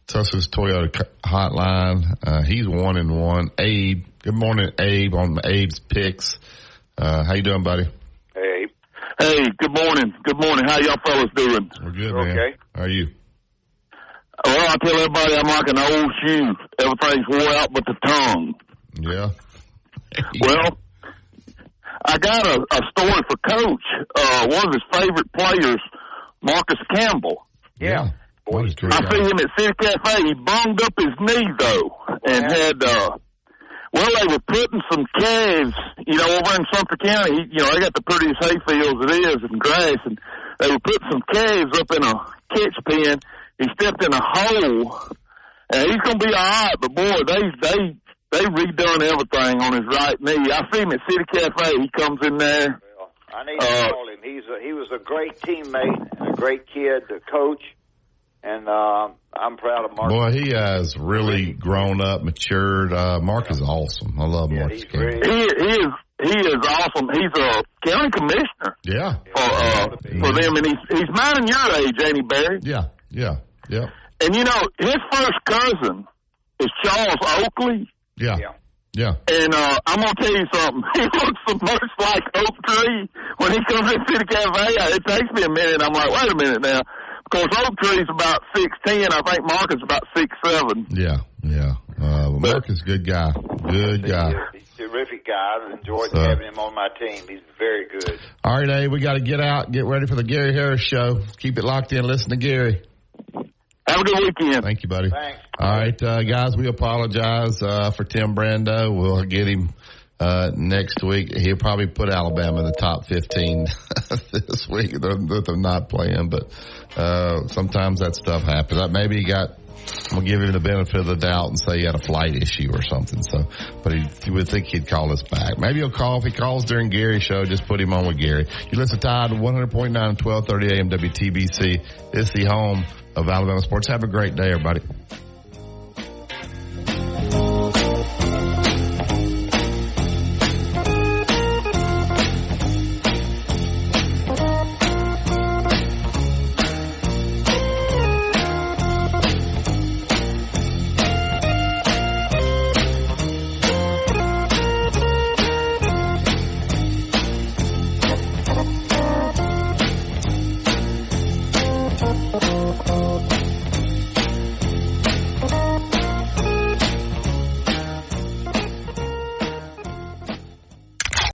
Tuscaloosa Toyota hotline. He's 1-1. Abe. Good morning, Abe, on Abe's picks. How you doing, buddy? Hey. Hey, good morning. Good morning. How y'all fellas doing? We're good, man. Okay. How are you? Well, I tell everybody I'm like an old shoe. Everything's wore out but the tongue. Yeah. Well, I got a story for Coach. One of his favorite players, Marcus Campbell. Yeah. I see him at City Cafe. He bunged up his knee, though, and had, they were putting some calves, over in Sumter County. They got the prettiest hay fields it is and grass, and they were putting some calves up in a catch pen. He stepped in a hole, and he's going to be all right, but, boy, they redone everything on his right knee. I see him at City Cafe. He comes in there. Well, I need to call him. He was a great teammate and a great kid to coach, and I'm proud of Mark. Boy, he has really grown up, matured. Mark is awesome. I love Marcus Campbell. He is awesome. He's a county commissioner. Yeah. For them, and he's mine and your age, ain't he, Barry? Yeah. And, his first cousin is Charles Oakley. Yeah. And I'm going to tell you something. He looks so much like Oak Tree when he comes in City Cafe. It takes me a minute. I'm like, wait a minute now. Because Oak Tree's about 6'10". I think Mark is about 6'7". Yeah. Mark is a good guy. Good guy. He's a terrific guy. I've enjoyed having him on my team. He's very good. All right, Abe, we got to get out, get ready for the Gary Harris Show. Keep it locked in. Listen to Gary. Have a good weekend. Thank you, buddy. Thanks. All right, guys, we apologize for Tim Brando. We'll get him next week. He'll probably put Alabama in the top 15 this week. They're not playing, but sometimes that stuff happens. Maybe we'll give him the benefit of the doubt and say he had a flight issue or something. But he would think he'd call us back. Maybe he'll call. If he calls during Gary's show, just put him on with Gary. You listen to Tide 100.9, 1230 AM WTBC. It's the home of Alabama sports. Have a great day, everybody.